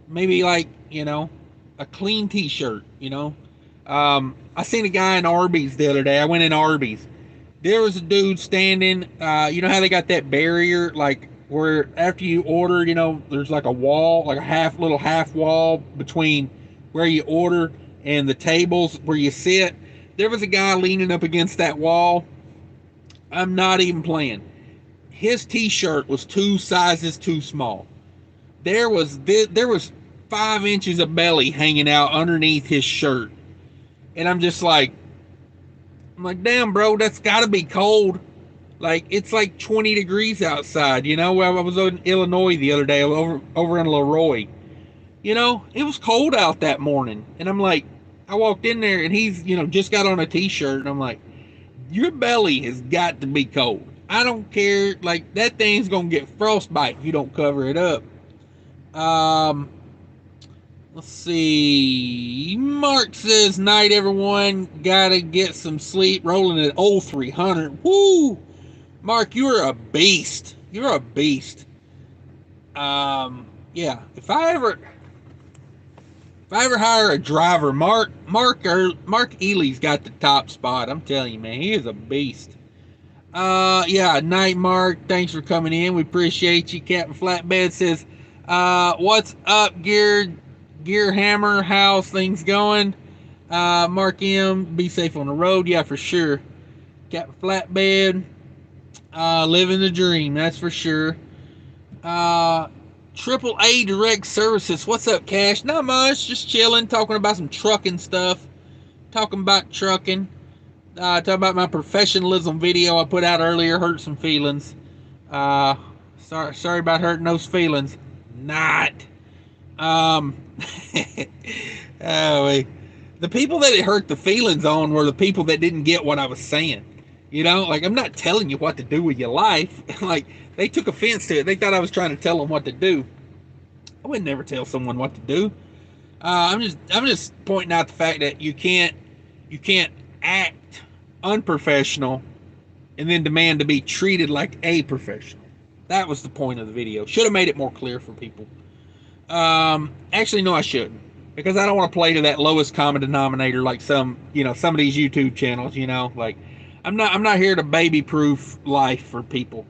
maybe like, you know, a clean t-shirt, you know. I seen a guy in Arby's the other day. I went in Arby's. There was a dude standing, you know how they got that barrier, like where after you order, you know, there's like a wall, like a little half wall between where you order and the tables where you sit. There was a guy leaning up against that wall. I'm not even playing. His t-shirt was 2 sizes too small. There was 5 inches of belly hanging out underneath his shirt. And I'm like, damn, bro, that's gotta be cold. Like, it's like 20 degrees outside, you know. I was in Illinois the other day, over in Leroy. You know, it was cold out that morning. And I'm like, I walked in there and he's, you know, just got on a t-shirt. And I'm like, your belly has got to be cold. I don't care. Like, that thing's going to get frostbite if you don't cover it up. Let's see. Mark says, night, everyone. Gotta get some sleep. Rolling at 0300. Woo! Mark, you're a beast. You're a beast. Yeah. If I ever hire a driver, Mark Ely's got the top spot. I'm telling you, man, he is a beast. Yeah, night, Mark. Thanks for coming in. We appreciate you. Captain Flatbed says, what's up, Gear Hammer? How's things going? Mark M, be safe on the road. Yeah, for sure. Captain Flatbed, living the dream, that's for sure. Triple A Direct Services. What's up, Cash? Not much. Just chilling, talking about some trucking stuff. Talking about trucking. Talk about my professionalism video I put out earlier. Hurt some feelings. Uh, sorry about hurting those feelings. Not. Um, oh, the people that it hurt the feelings on were the people that didn't get what I was saying. You know, like, I'm not telling you what to do with your life. Like, they took offense to it. They thought I was trying to tell them what to do. I would never tell someone what to do. I'm just pointing out the fact that you can't act unprofessional and then demand to be treated like a professional. That was the point of the video. Should have made it more clear for people. Actually, no, I shouldn't, because I don't want to play to that lowest common denominator like some of these YouTube channels. Like, I'm not here to baby proof life for people.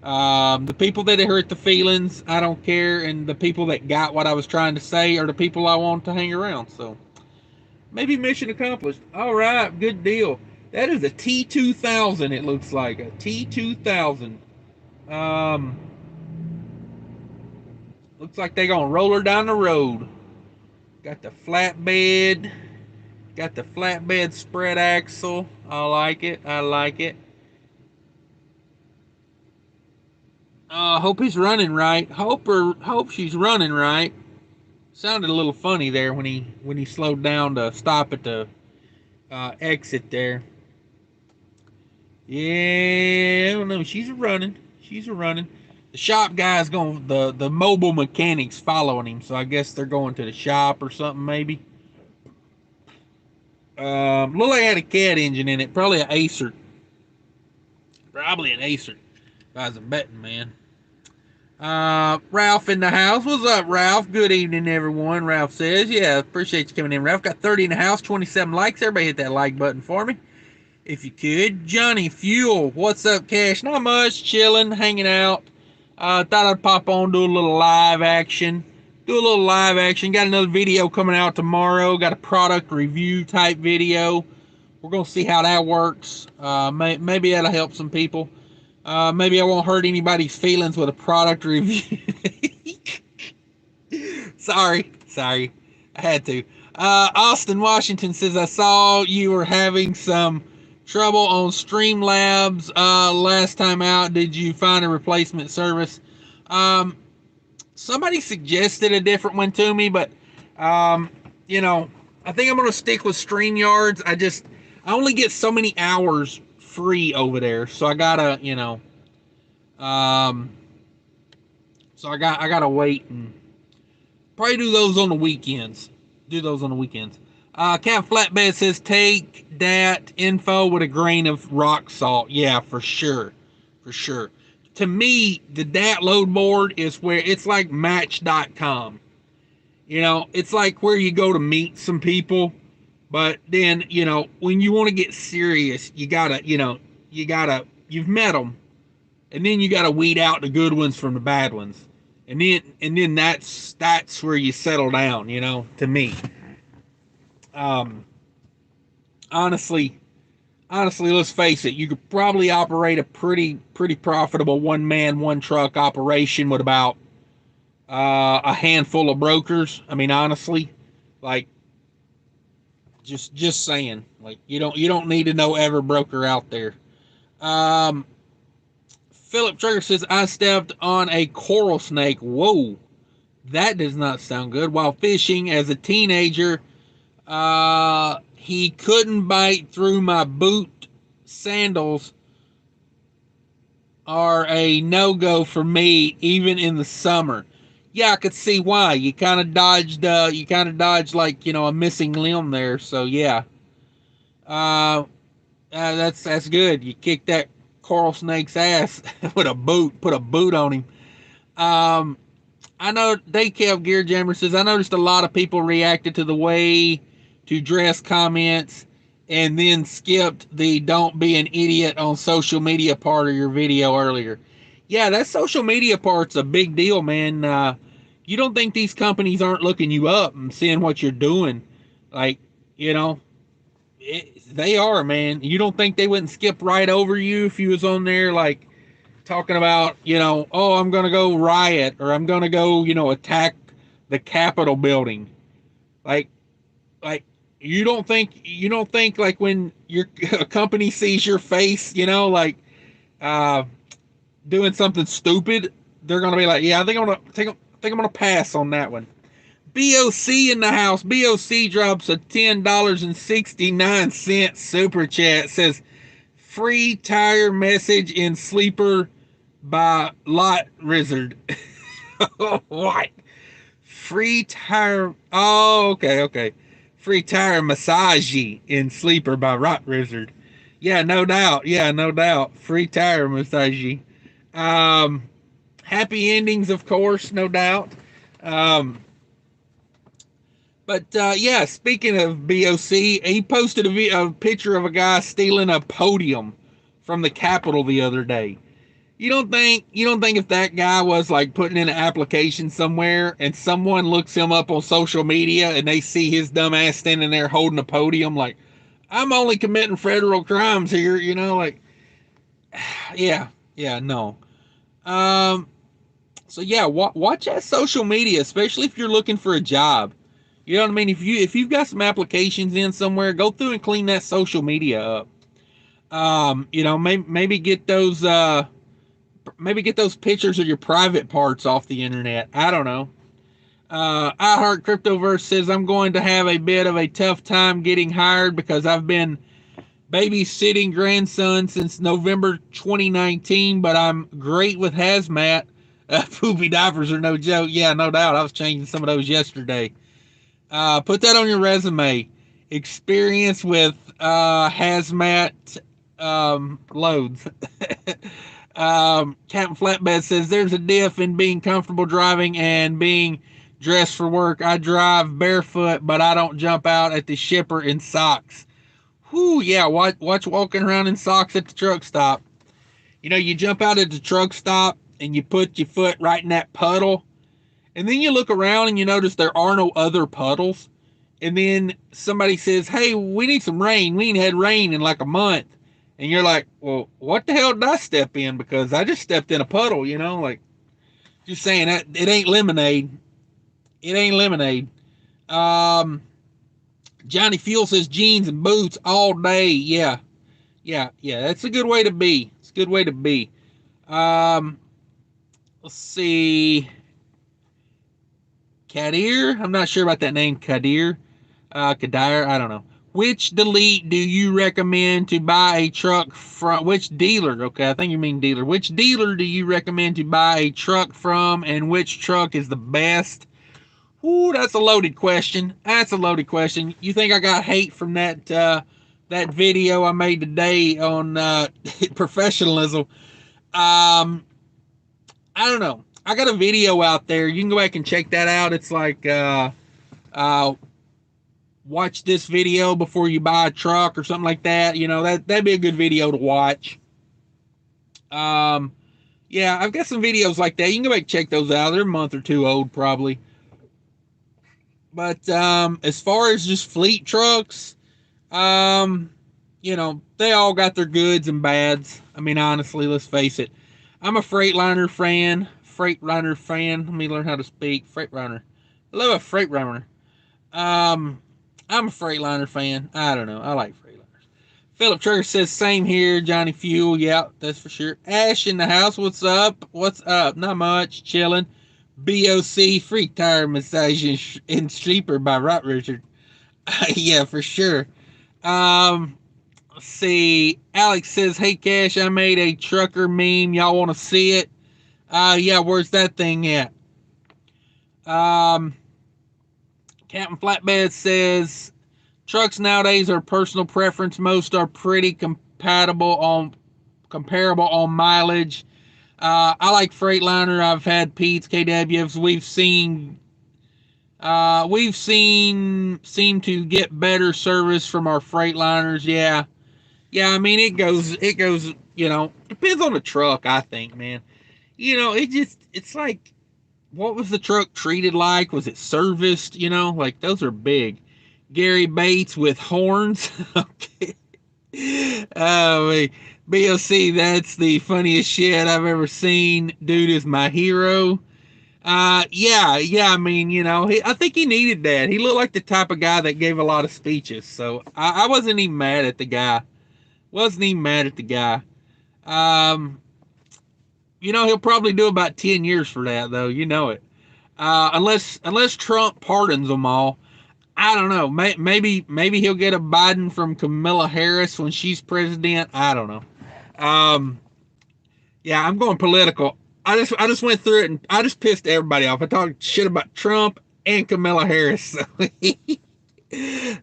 The people that it hurt the feelings, I don't care, and the people that got what I was trying to say are the people I want to hang around. So maybe mission accomplished. All right, good deal. That is a T2000. It looks like a T2000. Looks like they're gonna roll her down the road. Got the flatbed. Got the flatbed spread axle. I like it. I like it. Hope he's running right. Hope she's running right. Sounded a little funny there when he slowed down to stop at the exit there. Yeah, I don't know. She's running. She's running. The shop guy's going. The mobile mechanic's following him, so I guess they're going to the shop or something maybe. Looked like it had a cat engine in it. Probably an Acer. Probably an Acer. If I was a betting man. Ralph in the house. What's up, Ralph? Good evening, everyone. Ralph says, yeah, appreciate you coming in, Ralph. Got 30 in the house, 27 likes. Everybody hit that like button for me, if you could. Johnny Fuel, what's up, Cash? Not much, chilling, hanging out. Thought I'd pop on, do a little live action. Got another video coming out tomorrow. Got a product review type video. We're going to see how that works. Maybe that'll help some people. Maybe I won't hurt anybody's feelings with a product review. Sorry. I had to. Austin Washington says, I saw you were having some trouble on Streamlabs last time out. Did you find a replacement service? Somebody suggested a different one to me, but I think I'm going to stick with StreamYards. I only get so many hours free over there, so I gotta so I gotta wait and probably do those on the weekends. Cat Flatbed says, take that info with a grain of rock salt. Yeah, for sure. To me, the DAT load board is where it's like Match.com. It's like where you go to meet some people. But then, when you want to get serious, you've met them, and then you gotta weed out the good ones from the bad ones, and then that's where you settle down. To me, honestly, let's face it, you could probably operate a pretty profitable one-man, one-truck operation with about a handful of brokers. I mean, honestly, like. Just saying, like, you don't need to know every broker out there. Philip Trigger says, I stepped on a coral snake. Whoa, that does not sound good. While fishing as a teenager, he couldn't bite through my boot. Sandals are a no-go for me, even in the summer. Yeah, I could see why. You kind of dodged like, a missing limb there. So yeah, that's good. You kicked that coral snake's ass with a boot. Put a boot on him. I know Daykev Gear Jammer says, I noticed a lot of people reacted to the way to dress comments and then skipped the don't be an idiot on social media part of your video earlier. Yeah, that social media part's a big deal, man. You don't think these companies aren't looking you up and seeing what you're doing? Like, they are, man. You don't think they wouldn't skip right over you if you was on there, like, talking about, oh, I'm going to go riot, or I'm going to go, attack the Capitol building. Like, you don't think like when your a company sees your face, you know, like doing something stupid, they're gonna be like, yeah, I think I'm gonna pass on that one. BOC in the house. BOC drops a $10.69 super chat. Says free tire message in sleeper by Lot Wizard. What? Free tire. Oh, okay. Free tire massage in sleeper by Rot Wizard. Yeah, no doubt. Free tire massage. Happy endings, of course, no doubt. But yeah, speaking of BOC, he posted a picture of a guy stealing a podium from the Capitol the other day. You don't think if that guy was like putting in an application somewhere and someone looks him up on social media and they see his dumb ass standing there holding a podium, like, I'm only committing federal crimes here, you know, like, yeah, no. So yeah, watch that social media, especially if you're looking for a job. You know what I mean? If you've got some applications in somewhere, go through and clean that social media up. You know, maybe get those pictures of your private parts off the internet. I don't know. I Heart Cryptoverse says I'm going to have a bit of a tough time getting hired because I've been babysitting grandson since November 2019, but I'm great with hazmat. Poopy diapers are no joke. Yeah, no doubt. I was changing some of those yesterday. Put that on your resume. Experience with hazmat loads. Captain Flatbed says there's a diff in being comfortable driving and being dressed for work. I drive barefoot, but I don't jump out at the shipper in socks. Whoo, yeah, watch walking around in socks at the truck stop. You know, you jump out at the truck stop and you put your foot right in that puddle, and then you look around and you notice there are no other puddles. And then somebody says, hey, we need some rain. We ain't had rain in like a month. And you're like, well, what the hell did I step in? Because I just stepped in a puddle, you know, like, just saying that it ain't lemonade. Johnny Fuel says jeans and boots all day. Yeah. That's a good way to be. It's a good way to be. Let's see. Kadir. I'm not sure about that name. Kadir. Kadir. I don't know. Which delete do you recommend to buy a truck from? Which dealer? Okay, I think you mean dealer. Which dealer do you recommend to buy a truck from, and which truck is the best? Ooh, that's a loaded question. You think I got hate from that video I made today on professionalism? I don't know. I got a video out there. You can go back and check that out. It's like watch this video before you buy a truck or something like that. You know, that'd be a good video to watch. Yeah, I've got some videos like that. You can go back and check those out. They're a month or two old probably. But as far as just fleet trucks, you know, they all got their goods and bads. I mean, honestly, let's face it. I'm a Freightliner fan. Let me learn how to speak. Freightliner. I love a Freightliner. I'm a Freightliner fan. I don't know. I like Freightliners. Philip Trigger says, same here. Johnny Fuel. Yeah, that's for sure. Ash in the house. What's up? Not much. Chilling. BOC free tire massage in sleeper by Rot Richard. Yeah, for sure. Let's see. Alex says, hey Cash, I made a trucker meme. Y'all want to see it? Yeah, where's that thing at? Captain Flatbed says trucks nowadays are personal preference. Most are pretty comparable on mileage. I like Freightliner. I've had Pete's, KWs. We've seem to get better service from our Freightliners. Yeah. I mean, it goes, you know, depends on the truck, I think, man. You know, it's like, what was the truck treated like? Was it serviced? You know, like, those are big. Gary Bates with horns. Okay. BOC, that's the funniest shit I've ever seen. Dude is my hero. Yeah. I mean, I think he needed that. He looked like the type of guy that gave a lot of speeches. So I wasn't even mad at the guy. Wasn't even mad at the guy. Um, he'll probably do about 10 years for that, though. You know it. Unless Trump pardons them all. I don't know. Maybe he'll get a Biden from Kamala Harris when she's president. I don't know. Um, yeah, I'm going political. I just went through it and I just pissed everybody off. I talked shit about Trump and Kamala Harris.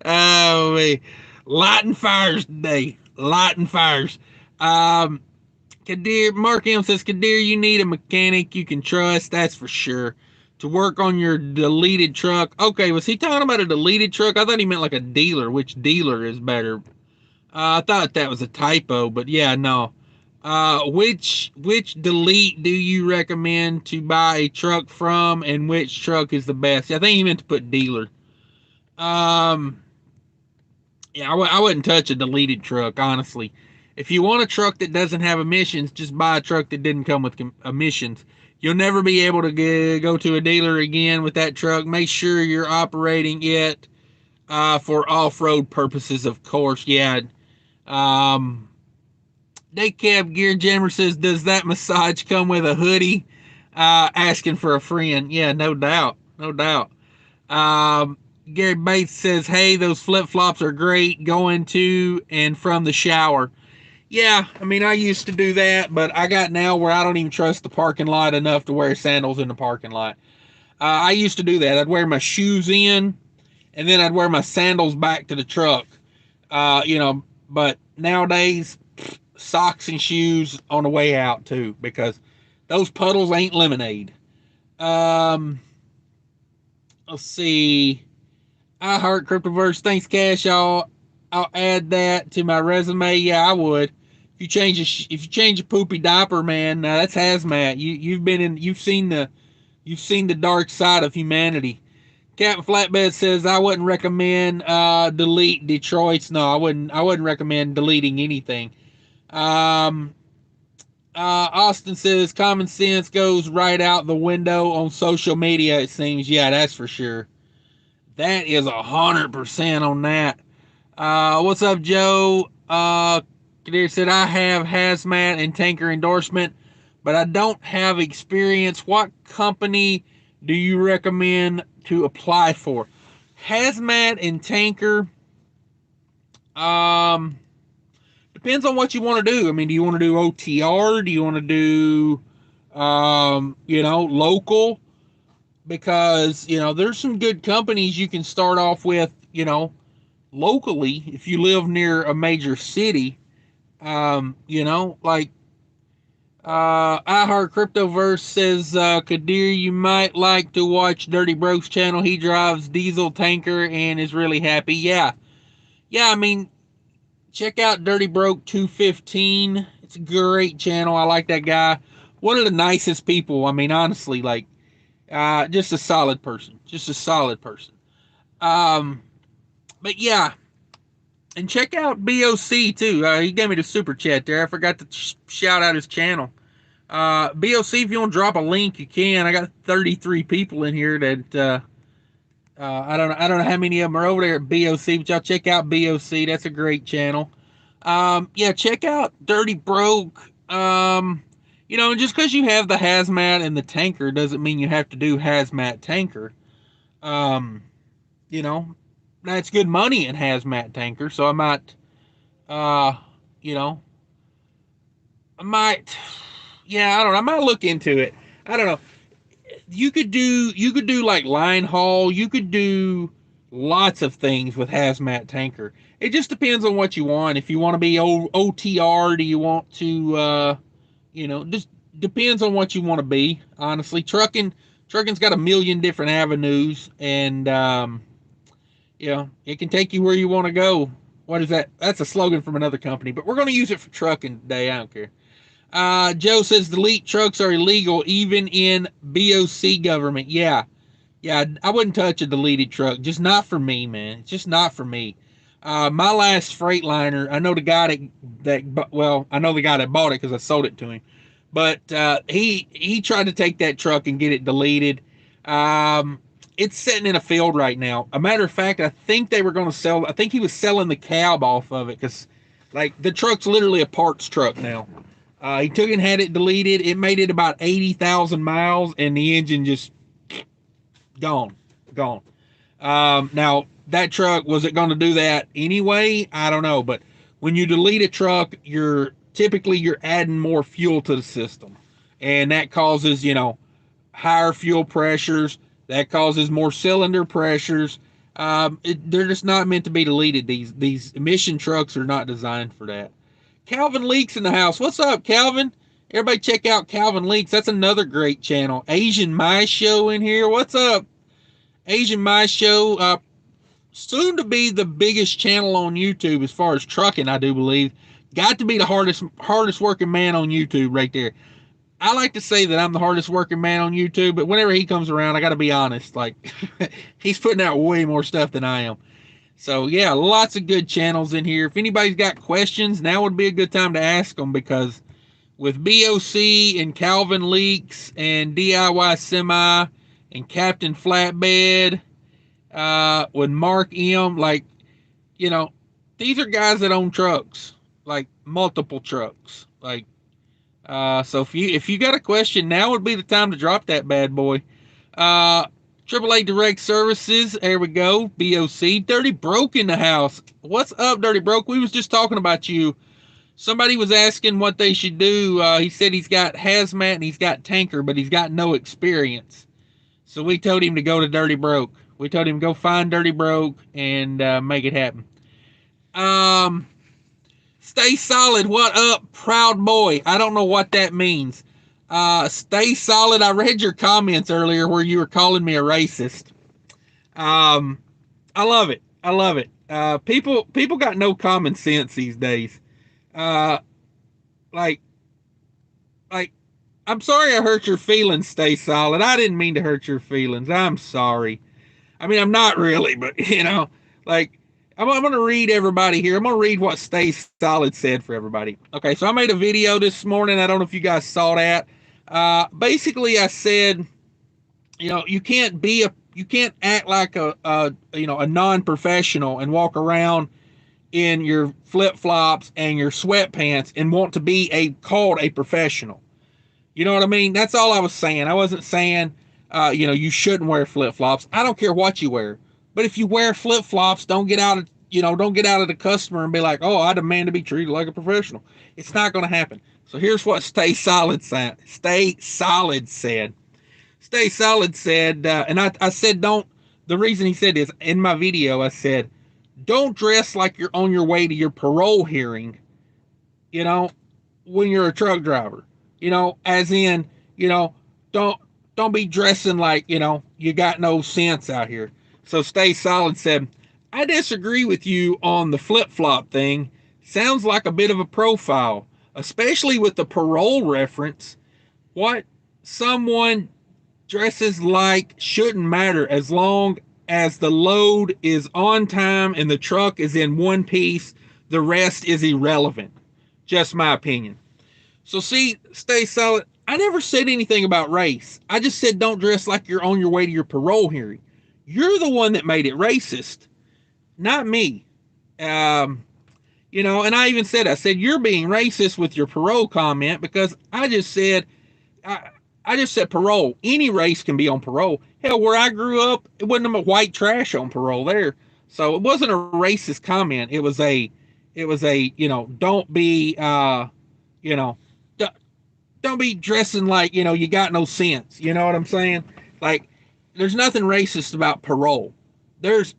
Oh, man. Lighting fires today. Lighting fires. Kadir, Mark M says, Kadir, you need a mechanic you can trust. That's for sure. To work on your deleted truck. Okay, was he talking about a deleted truck? I thought he meant like a dealer. Which dealer is better? I thought that was a typo, but yeah, no. Which delete do you recommend to buy a truck from, and which truck is the best? I think he meant to put dealer. Yeah, I wouldn't touch a deleted truck, honestly. If you want a truck that doesn't have emissions, just buy a truck that didn't come with emissions. You'll never be able to go to a dealer again with that truck. Make sure you're operating it for off-road purposes, of course. Yeah. Daycab Gear Jammer says, does that massage come with a hoodie? Asking for a friend. Yeah, no doubt. No doubt. Gary Bates says, hey, those flip-flops are great going to and from the shower. Yeah, I mean, I used to do that, but I got now where I don't even trust the parking lot enough to wear sandals in the parking lot. I used to do that. I'd wear my shoes in, and then I'd wear my sandals back to the truck. But nowadays, socks and shoes on the way out, too, because those puddles ain't lemonade. Let's see. I heart Cryptoverse. Thanks, Cash. I'll add that to my resume. Yeah, I would. If you change a poopy diaper, man, that's hazmat. You've seen the dark side of humanity. Captain Flatbed says I wouldn't recommend delete Detroit's. No, I wouldn't recommend deleting anything. Austin says common sense goes right out the window on social media. It seems. Yeah, that's for sure. That is 100% on that. What's up, Joe? Kadir said, I have hazmat and tanker endorsement, but I don't have experience. What company do you recommend to apply for? Hazmat and tanker, depends on what you want to do. I mean, do you want to do OTR? Do you want to do, local? Because, there's some good companies you can start off with, locally if you live near a major city. Like I Heart Cryptoverse says, Kadir, you might like to watch Dirty Broke's channel. He drives diesel tanker and is really happy. Yeah, I mean, check out Dirty Broke 215. It's a great channel. I like that guy. One of the nicest people. I mean, honestly, like, just a solid person. But yeah, and check out BOC too. He gave me the super chat there. I forgot to shout out his channel. BOC, if you want to drop a link, you can. I got 33 people in here that I don't know how many of them are over there at BOC, but y'all check out BOC. That's a great channel. Yeah, check out Dirty Broke. Just because you have the hazmat and the tanker doesn't mean you have to do hazmat tanker. That's good money in hazmat tanker, so I might, I might look into it. I don't know. You could do like line haul. You could do lots of things with hazmat tanker. It just depends on what you want. If you want to be OTR, do you want to, just depends on what you want to be. Honestly, trucking's got a million different avenues, and it can take you where you want to go. What is that? That's a slogan from another company, but we're going to use it for trucking today. I don't care. Joe says delete trucks are illegal even in BOC government. Yeah, I wouldn't touch a deleted truck. Just not for me, man. It's just not for me. My last Freightliner, I know the guy that bought it because I sold it to him. But he tried to take that truck and get it deleted. It's sitting in a field right now. A matter of fact, I think they were going to sell. I think he was selling the cab off of it because, like, the truck's literally a parts truck now. He took and had it deleted. It made it about 80,000 miles, and the engine just gone. Now, that truck, was it going to do that anyway? I don't know. But when you delete a truck, you're adding more fuel to the system. And that causes, higher fuel pressures. That causes more cylinder pressures. They're just not meant to be deleted. These emission trucks are not designed for that. Calvin Leaks in the house. What's up, Calvin? Everybody check out Calvin Leaks. That's another great channel. Asian My Show in here. What's up? Asian My Show, soon to be the biggest channel on YouTube as far as trucking, I do believe. Got to be the hardest working man on YouTube right there. I like to say that I'm the hardest working man on YouTube, but whenever he comes around, I got to be honest. Like, he's putting out way more stuff than I am. So, yeah, lots of good channels in here. If anybody's got questions, now would be a good time to ask them, because with BOC and Calvin Leaks and DIY Semi and Captain Flatbed, with Mark M, like, these are guys that own trucks, like multiple trucks. Like, so if you got a question, now would be the time to drop that bad boy. AAA Direct Services, there we go. BOC. Dirty Broke in the house. What's up, Dirty Broke? We was just talking about you. Somebody was asking what they should do. He said he's got hazmat and he's got tanker, but he's got no experience. So we told him to go to Dirty Broke. We told him go find Dirty Broke and make it happen. Stay solid. What up, proud boy? I don't know what that means. Stay solid. I read your comments earlier where you were calling me a racist. I love it. I love it. People got no common sense these days. Like, I'm sorry I hurt your feelings, Stay Solid. I didn't mean to hurt your feelings. I'm sorry. I mean, I'm not really, but, like, I'm going to read everybody here. I'm going to read what Stay Solid said for everybody. Okay, so I made a video this morning. I don't know if you guys saw that. Basically, I said, you can't act like a non-professional and walk around in your flip-flops and your sweatpants and want to be called a professional. You know what I mean? That's all I was saying. I wasn't saying, you shouldn't wear flip-flops. I don't care what you wear. But if you wear flip-flops, don't get out of the customer and be like, oh, I demand to be treated like a professional. It's not going to happen. So here's what Stay Solid said. Stay Solid said, and I said, the reason he said this, in my video, I said, don't dress like you're on your way to your parole hearing, when you're a truck driver, as in, don't be dressing like, you got no sense out here. So Stay Solid said, I disagree with you on the flip-flop thing. Sounds like a bit of a profile, especially with the parole reference. What someone dresses like shouldn't matter as long as the load is on time and the truck is in one piece. The rest is irrelevant. Just my opinion. So see, Stay Solid, I never said anything about race. I just said don't dress like you're on your way to your parole hearing. You're the one that made it racist, not me. And I even said, you're being racist with your parole comment, because I just said parole. Any race can be on parole. Hell, where I grew up, it wasn't a white trash on parole there. So it wasn't a racist comment. It was a, don't be, don't be dressing like, you got no sense. You know what I'm saying? Like, there's nothing racist about parole. There's,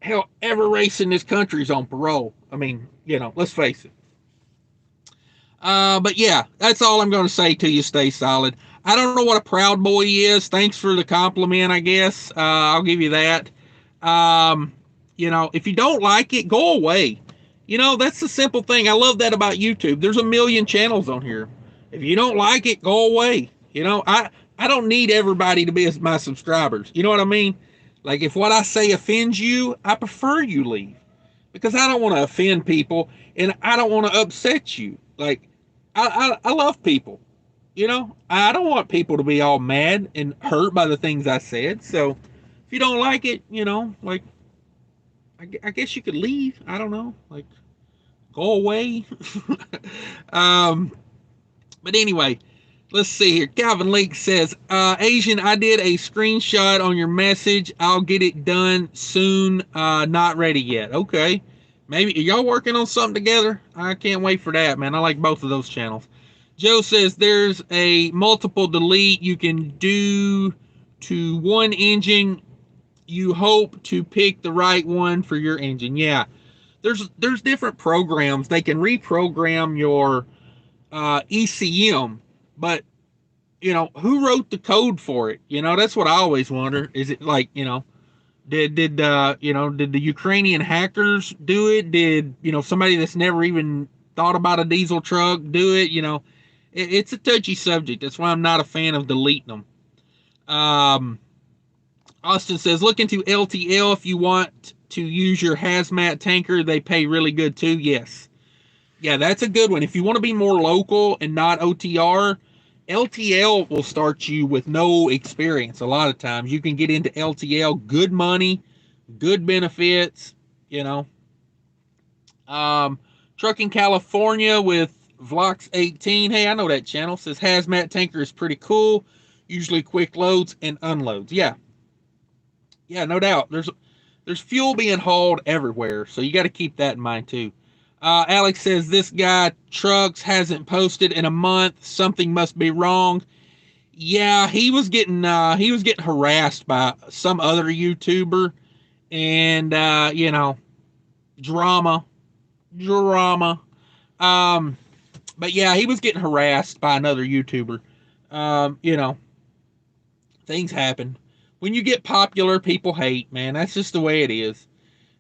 hell, every race in this country is on parole. I mean, let's face it. But yeah, that's all I'm going to say to you, Stay Solid. I don't know what a proud boy is. Thanks for the compliment, I guess. I'll give you that. If you don't like it, go away. That's the simple thing. I love that about YouTube. There's a million channels on here. If you don't like it, go away. I don't need everybody to be my subscribers. You know what I mean? Like, if what I say offends you, I prefer you leave, because I don't want to offend people and I don't want to upset you. Like, I love people. you know, I don't want people to be all mad and hurt by the things I said. So if you don't like it, you know, like, I guess you could leave. I don't know, like, go away. um, but anyway, let's see here. Calvin Lake says, Asian, I did a screenshot on your message. I'll get it done soon. Not ready yet. Okay. Maybe are y'all working on something together? I can't wait for that, man. I like both of those channels. Joe says there's a multiple delete you can do to one engine. You hope to pick the right one for your engine. Yeah. There's different programs. They can reprogram your ECM, but you know, who wrote the code for it? You know, that's what I always wonder. Is it like, you know, did the Ukrainian hackers do it? Did, you know, somebody that's never even thought about a diesel truck do it? You know, it's a touchy subject. That's why I'm not a fan of deleting them. Austin says, look into LTL if you want to use your hazmat tanker. They pay really good too. Yes. Yeah, that's a good one. If you want to be more local and not OTR, LTL will start you with no experience. A lot of times you can get into LTL, good money, good benefits, you know. Trucking California with Vlox18. Hey, I know that channel. Says hazmat tanker is pretty cool. Usually quick loads and unloads. Yeah. Yeah, no doubt. There's fuel being hauled everywhere, so you got to keep that in mind too. Alex says this guy Trucks hasn't posted in a month. Something must be wrong. Yeah, he was getting harassed by some other YouTuber, and you know, drama. But yeah, he was getting harassed by another YouTuber. You know, things happen. When you get popular, people hate, man. That's just the way it is.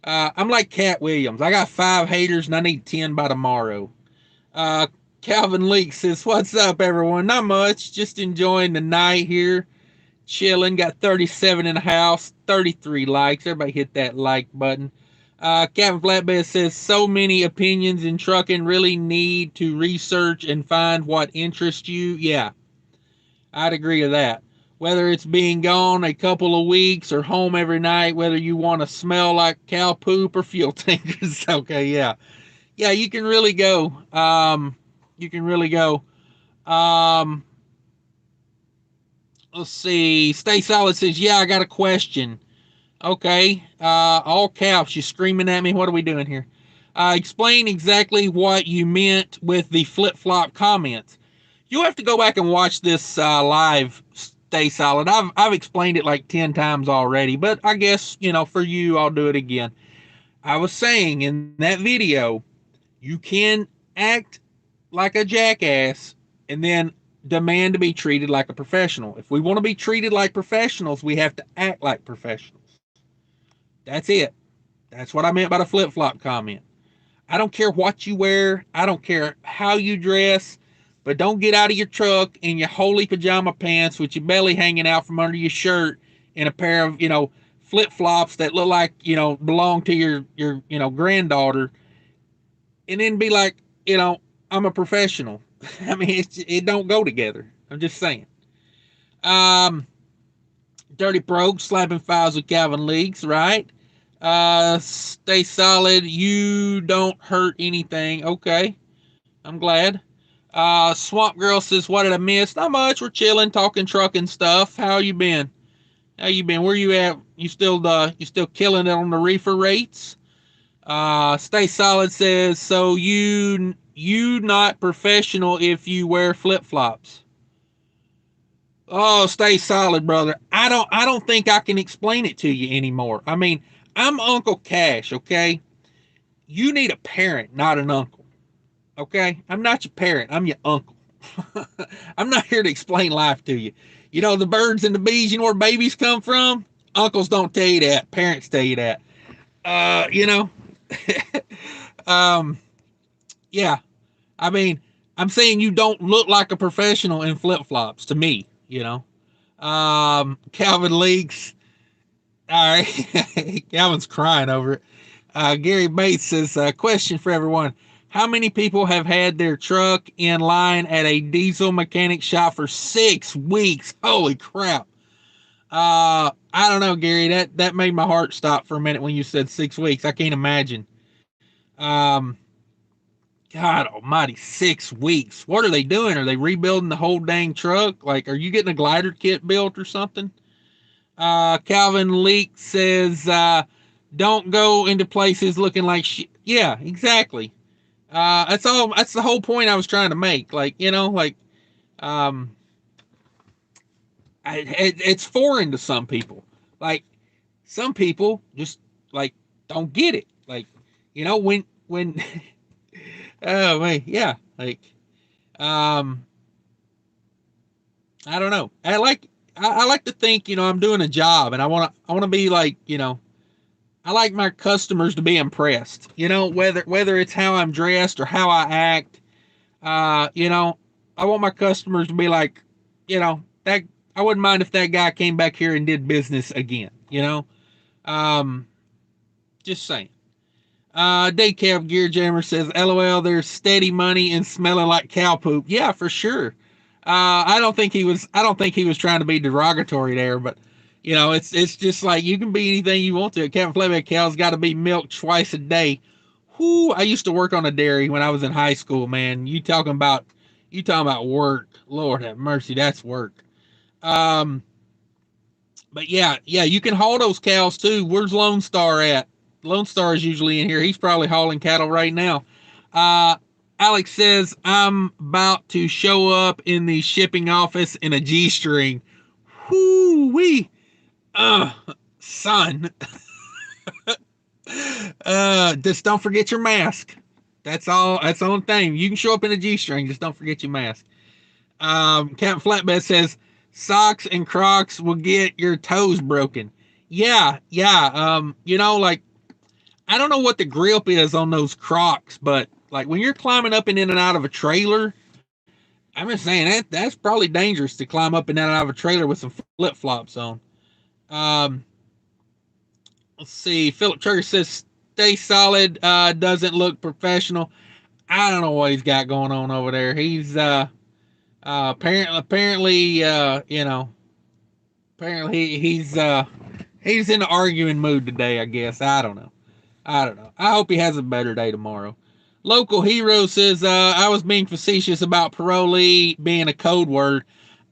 I'm like Cat Williams. I got 5 haters and I need 10 by tomorrow. Calvin Leak says, what's up, everyone? Not much. Just enjoying the night here. Chilling. Got 37 in the house. 33 likes. Everybody hit that like button. Captain Flatbed says, so many opinions in trucking. Really need to research and find what interests you. Yeah, I'd agree with that. Whether it's being gone a couple of weeks or home every night, whether you want to smell like cow poop or fuel tankers. Okay, yeah. Yeah, you can really go. You can really go. Let's see. Stay Solid says, yeah, I got a question. Okay. All caps. You screaming at me. What are we doing here? Explain exactly what you meant with the flip-flop comments. You'll have to go back and watch this live. Stay Solid. I've explained it like 10 times already, but I guess, you know, for you, I'll do it again. I was saying in that video, you can act like a jackass and then demand to be treated like a professional. If we want to be treated like professionals, we have to act like professionals. That's it. That's what I meant by the flip-flop comment. I don't care what you wear. I don't care how you dress. But don't get out of your truck in your holy pajama pants with your belly hanging out from under your shirt and a pair of, you know, flip-flops that look like, you know, belong to your you know, granddaughter. And then be like, you know, I'm a professional. I mean, it don't go together. I'm just saying. Dirty Broke, slapping files with Calvin Leaks, right? Stay Solid. You don't hurt anything. Okay. I'm glad. Swamp Girl says, what did I miss? Not much. We're chilling, talking trucking stuff. How you been? How you been? Where you at? You still killing it on the reefer rates? Stay Solid says, so you not professional if you wear flip-flops. Oh, Stay Solid, brother. I don't think I can explain it to you anymore. I mean, I'm Uncle Cash, okay? You need a parent, not an uncle. Okay? I'm not your parent. I'm your uncle. I'm not here to explain life to you. You know, the birds and the bees, you know where babies come from? Uncles don't tell you that. Parents tell you that. You know, yeah. I mean, I'm saying you don't look like a professional in flip-flops to me, you know. Calvin Leaks. All right. Calvin's crying over it. Gary Bates says, question for everyone. How many people have had their truck in line at a diesel mechanic shop for 6 weeks? Holy crap. I don't know, Gary. That made my heart stop for a minute when you said 6 weeks. I can't imagine. Um, God almighty, 6 weeks. What are they doing? Are they rebuilding the whole dang truck? Like, are you getting a glider kit built or something? Calvin Leak says, don't go into places looking like shit. Yeah, exactly. That's all. That's the whole point I was trying to make. Like, um, it's foreign to some people. Like, some people just like don't get it. Like, when oh man, yeah. Like, um, I don't know. I like to think, I'm doing a job, and I wanna be like, I like my customers to be impressed. Whether it's how I'm dressed or how I act. I want my customers to be like, that I wouldn't mind if that guy came back here and did business again. Um, just saying. Daycab Gear Jammer says, "LOL, there's steady money and smelling like cow poop." Yeah, for sure. I don't think he was. I don't think he was trying to be derogatory there, but it's just like you can be anything you want to. Captain Flatbed cow's got to be milked twice a day. Whoo! I used to work on a dairy when I was in high school. Man, you talking about work? Lord have mercy, that's work. Um, but yeah, you can haul those cows too. Where's Lone Star at? Lone Star is usually in here. He's probably hauling cattle right now. Uh, Alex says, I'm about to show up in the shipping office in a G-string. Whoo wee. Uh, Son. Just don't forget your mask. That's all. That's the only thing. You can show up in a G-string. Just don't forget your mask. Captain Flatbed says, socks and Crocs will get your toes broken. Yeah. Like, I don't know what the grip is on those Crocs, but like when you're climbing up and in and out of a trailer, I'm just saying that's probably dangerous to climb up and in and out of a trailer with some flip flops on. Um, let's see. Philip Trigger says, stay solid. Doesn't look professional. I don't know what he's got going on over there. He's apparently apparently he's in an arguing mood today. I guess I don't know. I hope he has a better day tomorrow. Local Hero says, I was being facetious about parolee being a code word.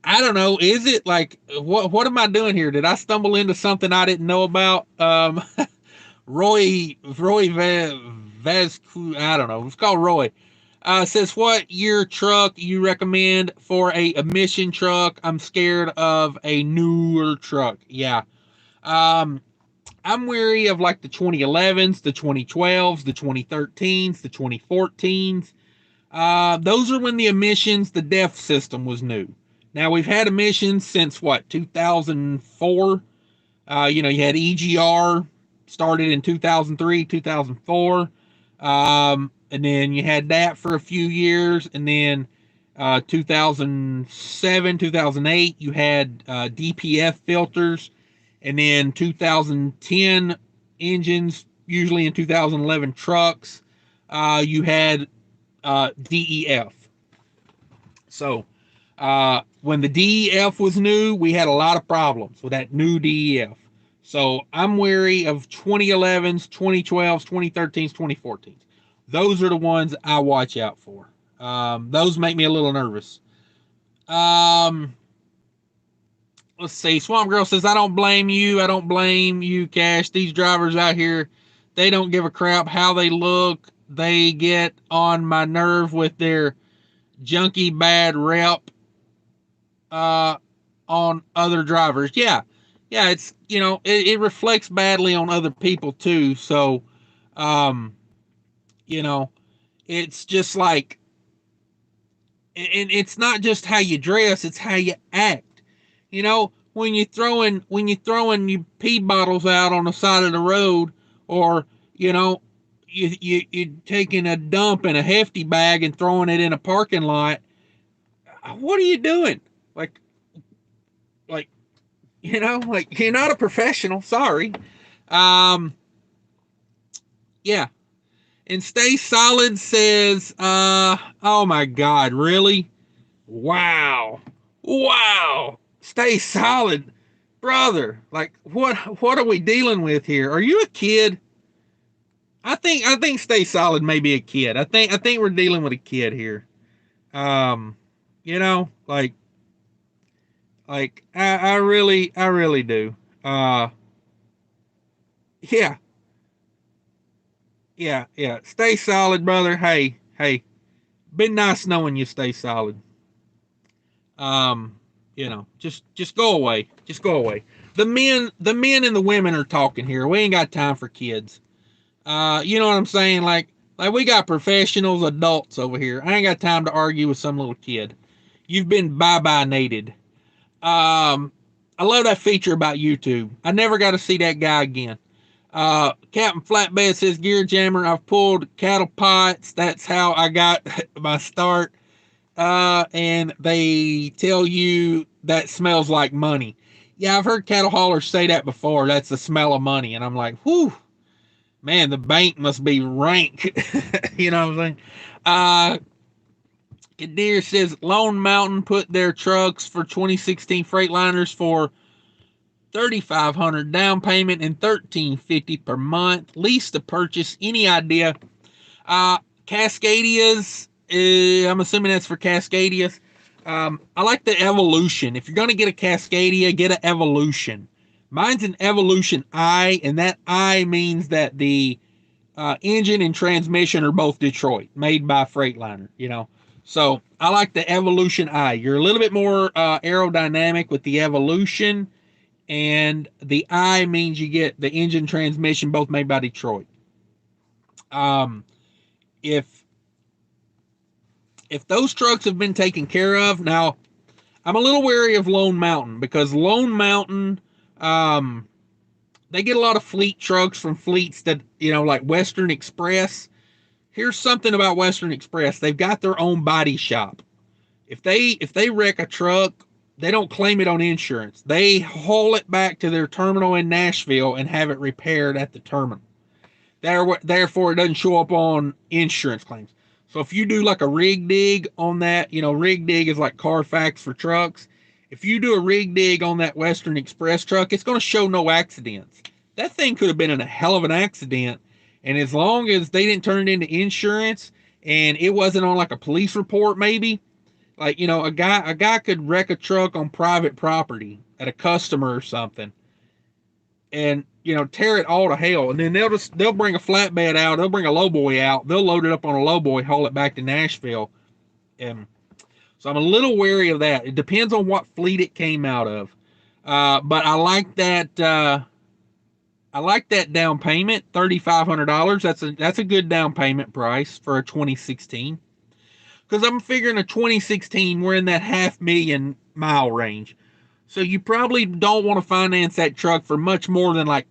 I don't know. Is it like, what am I doing here? Did I stumble into something I didn't know about? Roy Vascu, I don't know. It's called Roy. Says, what year truck you recommend for a emission truck? I'm scared of a newer truck. Yeah. Um, I'm weary of like the 2011s, the 2012s, the 2013s, the 2014s. Those are when the DEF system was new. Now we've had emissions since what, 2004? You had EGR started in 2003, 2004. And then you had that for a few years. And then 2007, 2008, you had DPF filters. And then 2010 engines, usually in 2011 trucks, you had DEF. So when the DEF was new, we had a lot of problems with that new DEF. So I'm wary of 2011s, 2012s, 2013s, 2014s. Those are the ones I watch out for. Those make me a little nervous. Let's see. Swamp Girl says, I don't blame you. I don't blame you, Cash. These drivers out here, they don't give a crap how they look. They get on my nerve with their junky bad rep on other drivers. Yeah. It's, it reflects badly on other people too. So, you know, it's just like, and it's not just how you dress, it's how you act. When you pee bottles out on the side of the road, or you're taking a dump in a hefty bag and throwing it in a parking lot. What are you doing? Like like you're not a professional. Sorry. Yeah. And Stay Solid says, oh my God, really? Wow. Wow. Stay Solid. Brother, like what are we dealing with here? Are you a kid? I think Stay Solid may be a kid. I think we're dealing with a kid here. Um, you know, like I really do. Uh yeah, yeah. Stay solid, brother. Hey, been nice knowing you. Stay solid. Um, just go away. Just go away. The men and the women are talking here. We ain't got time for kids. You know what I'm saying? Like we got professionals, adults over here. I ain't got time to argue with some little kid. You've been bye-bye nated. I love that feature about YouTube. I never got to see that guy again. Captain Flatbed says, Gear Jammer, I've pulled cattle pots. That's how I got my start. And they tell you that smells like money. Yeah, I've heard cattle haulers say that before. That's the smell of money. And I'm like, whew, man, the bank must be rank. You know what I'm saying? Kadir says Lone Mountain put their trucks for 2016 Freightliners for $3,500 down payment and $1,350 per month. Lease to purchase. Any idea? Cascadias. I'm assuming that's for Cascadias. I like the Evolution. If you're going to get a Cascadia, get an Evolution. Mine's an Evolution I, and that I means that the engine and transmission are both Detroit, made by Freightliner, you know. So I like the Evolution I. You're a little bit more aerodynamic with the Evolution, and the I means you get the engine transmission both made by Detroit. If those trucks have been taken care of, now I'm a little wary of Lone Mountain because Lone Mountain, they get a lot of fleet trucks from fleets that, you know, like Western Express. Here's something about Western Express. They've got their own body shop. If they wreck a truck, they don't claim it on insurance. They haul it back to their terminal in Nashville and have it repaired at the terminal. Therefore, it doesn't show up on insurance claims. So if you do like a rig dig on that, you know, rig dig is like Carfax for trucks. If you do a rig dig on that Western Express truck, it's going to show no accidents. That thing could have been in a hell of an accident. And as long as they didn't turn it into insurance and it wasn't on like a police report, maybe, like, you know, a guy could wreck a truck on private property at a customer or something and, you know, tear it all to hell. And then they'll bring a flatbed out. They'll bring a lowboy out. They'll load it up on a lowboy, haul it back to Nashville. And so I'm a little wary of that. It depends on what fleet it came out of. But I like that. I like that down payment, $3,500. That's a good down payment price for a 2016. Because I'm figuring a 2016, we're in that 500,000 mile range. So you probably don't want to finance that truck for much more than like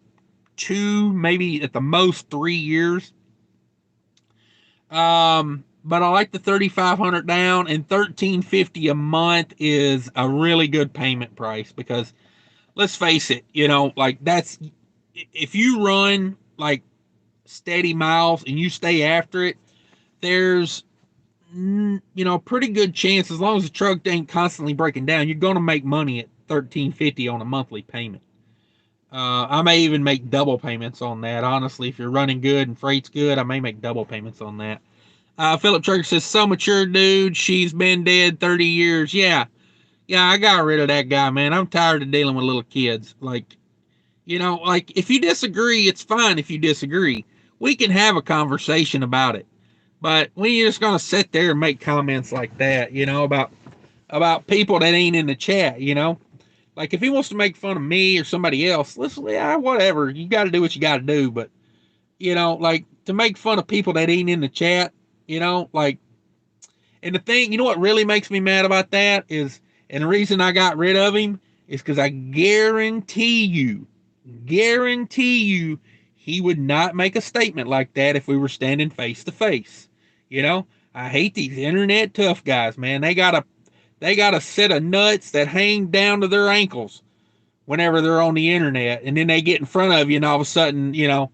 2, maybe at the most 3 years. But I like the $3,500 down, and $1,350 a month is a really good payment price because let's face it, you know, like that's, if you run like steady miles and you stay after it, there's, you know, pretty good chance, as long as the truck ain't constantly breaking down, you're going to make money at $1,350 on a monthly payment. I may even make double payments on that. Honestly, if you're running good and freight's good, I may make double payments on that. Philip Church says, so mature, dude. She's been dead 30 years. Yeah, I got rid of that guy, man. I'm tired of dealing with little kids. Like, you know, like if you disagree, it's fine if you disagree. We can have a conversation about it. But when you're just going to sit there and make comments like that, you know, about people that ain't in the chat, you know, like if he wants to make fun of me or somebody else, listen, yeah, whatever. You got to do what you got to do. But, you know, like to make fun of people that ain't in the chat, you know, like, and the thing, you know what really makes me mad about that is, and the reason I got rid of him is because I guarantee you, he would not make a statement like that if we were standing face to face. You know, I hate these internet tough guys, man. They got a set of nuts that hang down to their ankles whenever they're on the internet, and then they get in front of you, and all of a sudden, you know,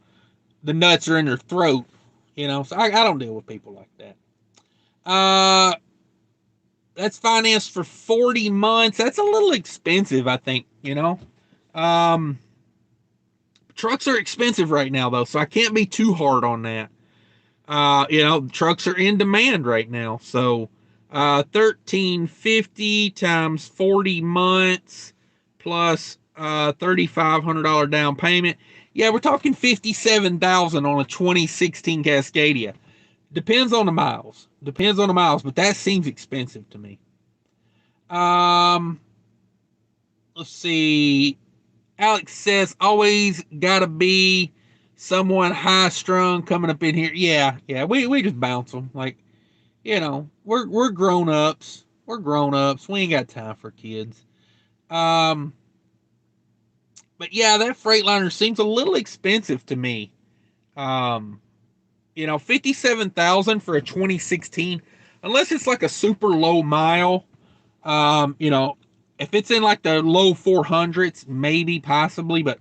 the nuts are in their throat. You know, so I don't deal with people like that. That's financed for 40 months. That's a little expensive, I think, you know. Trucks are expensive right now, though, so I can't be too hard on that. You know, trucks are in demand right now. So, $1,350 times 40 months plus $3,500 down payment. Yeah, we're talking $57,000 on a 2016 Cascadia. Depends on the miles. Depends on the miles, but that seems expensive to me. Let's see. Alex says, always gotta be someone high strung coming up in here. Yeah, we just bounce them. Like, you know, we're grown ups. We're grown ups. We ain't got time for kids. But yeah, that Freightliner seems a little expensive to me. You know, 57,000 for a 2016, unless it's like a super low mile. You know, if it's in like the low 400s, maybe possibly, but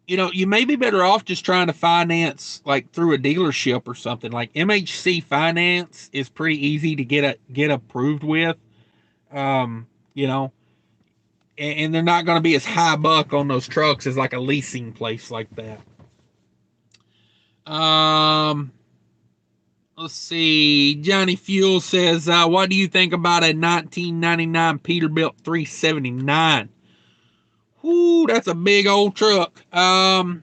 you know, you may be better off just trying to finance like through a dealership or something. Like MHC Finance is pretty easy to get approved with. You know, and they're not going to be as high buck on those trucks as like a leasing place like that. Let's see. Johnny Fuel says, what do you think about a 1999 Peterbilt 379? Whoo, that's a big old truck. I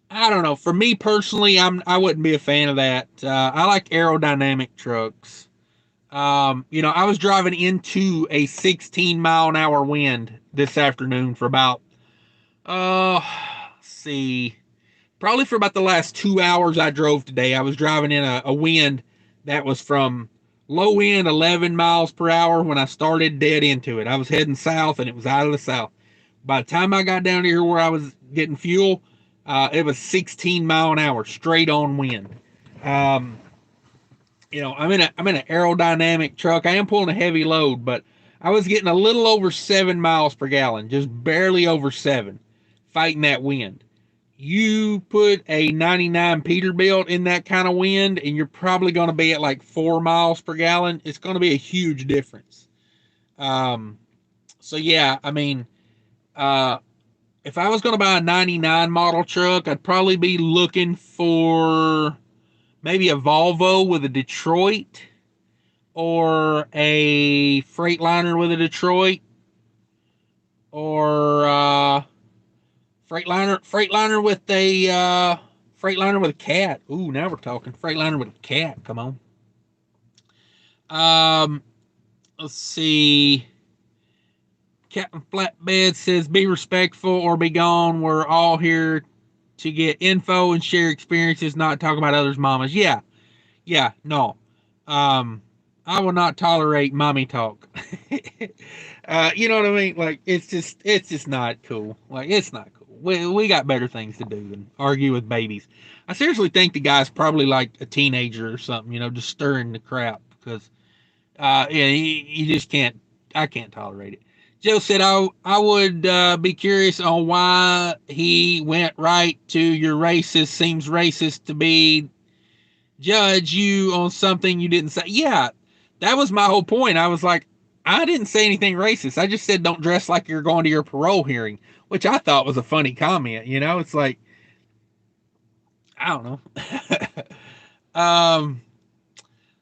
don't know. For me personally, I wouldn't be a fan of that. I like aerodynamic trucks. You know, I was driving into a 16-mile-an-hour wind this afternoon for about, let's see, probably for about the last 2 hours I drove today. I was driving in a wind that was from low end 11 miles per hour when I started dead into it. I was heading south and it was out of the south. By the time I got down here where I was getting fuel, it was 16 mile an hour straight on wind. You know, I'm in an aerodynamic truck. I am pulling a heavy load, but I was getting a little over 7 miles per gallon, just barely over 7, fighting that wind. You put a 99 Peterbilt in that kind of wind, and you're probably going to be at like 4 miles per gallon. It's going to be a huge difference. So yeah, I mean, if I was going to buy a 99 model truck, I'd probably be looking for maybe a Volvo with a Detroit or a Freightliner with a Detroit or Freightliner with a Freightliner with a cat. Ooh, now we're talking. Freightliner with a cat. Come on. Let's see. Captain Flatbed says, be respectful or be gone. We're all here to get info and share experiences, not talk about others' mamas. Yeah, no. I will not tolerate mommy talk. You know what I mean? Like, it's just not cool. Like, it's not cool. We got better things to do than argue with babies. I seriously think the guy's probably like a teenager or something, you know, just stirring the crap because, yeah, he just can't, I can't tolerate it. Joe said, I would be curious on why he went right to your racist, seems racist to be judge you on something you didn't say. Yeah, that was my whole point. I was like, I didn't say anything racist. I just said don't dress like you're going to your parole hearing, which I thought was a funny comment. You know, it's like, I don't know.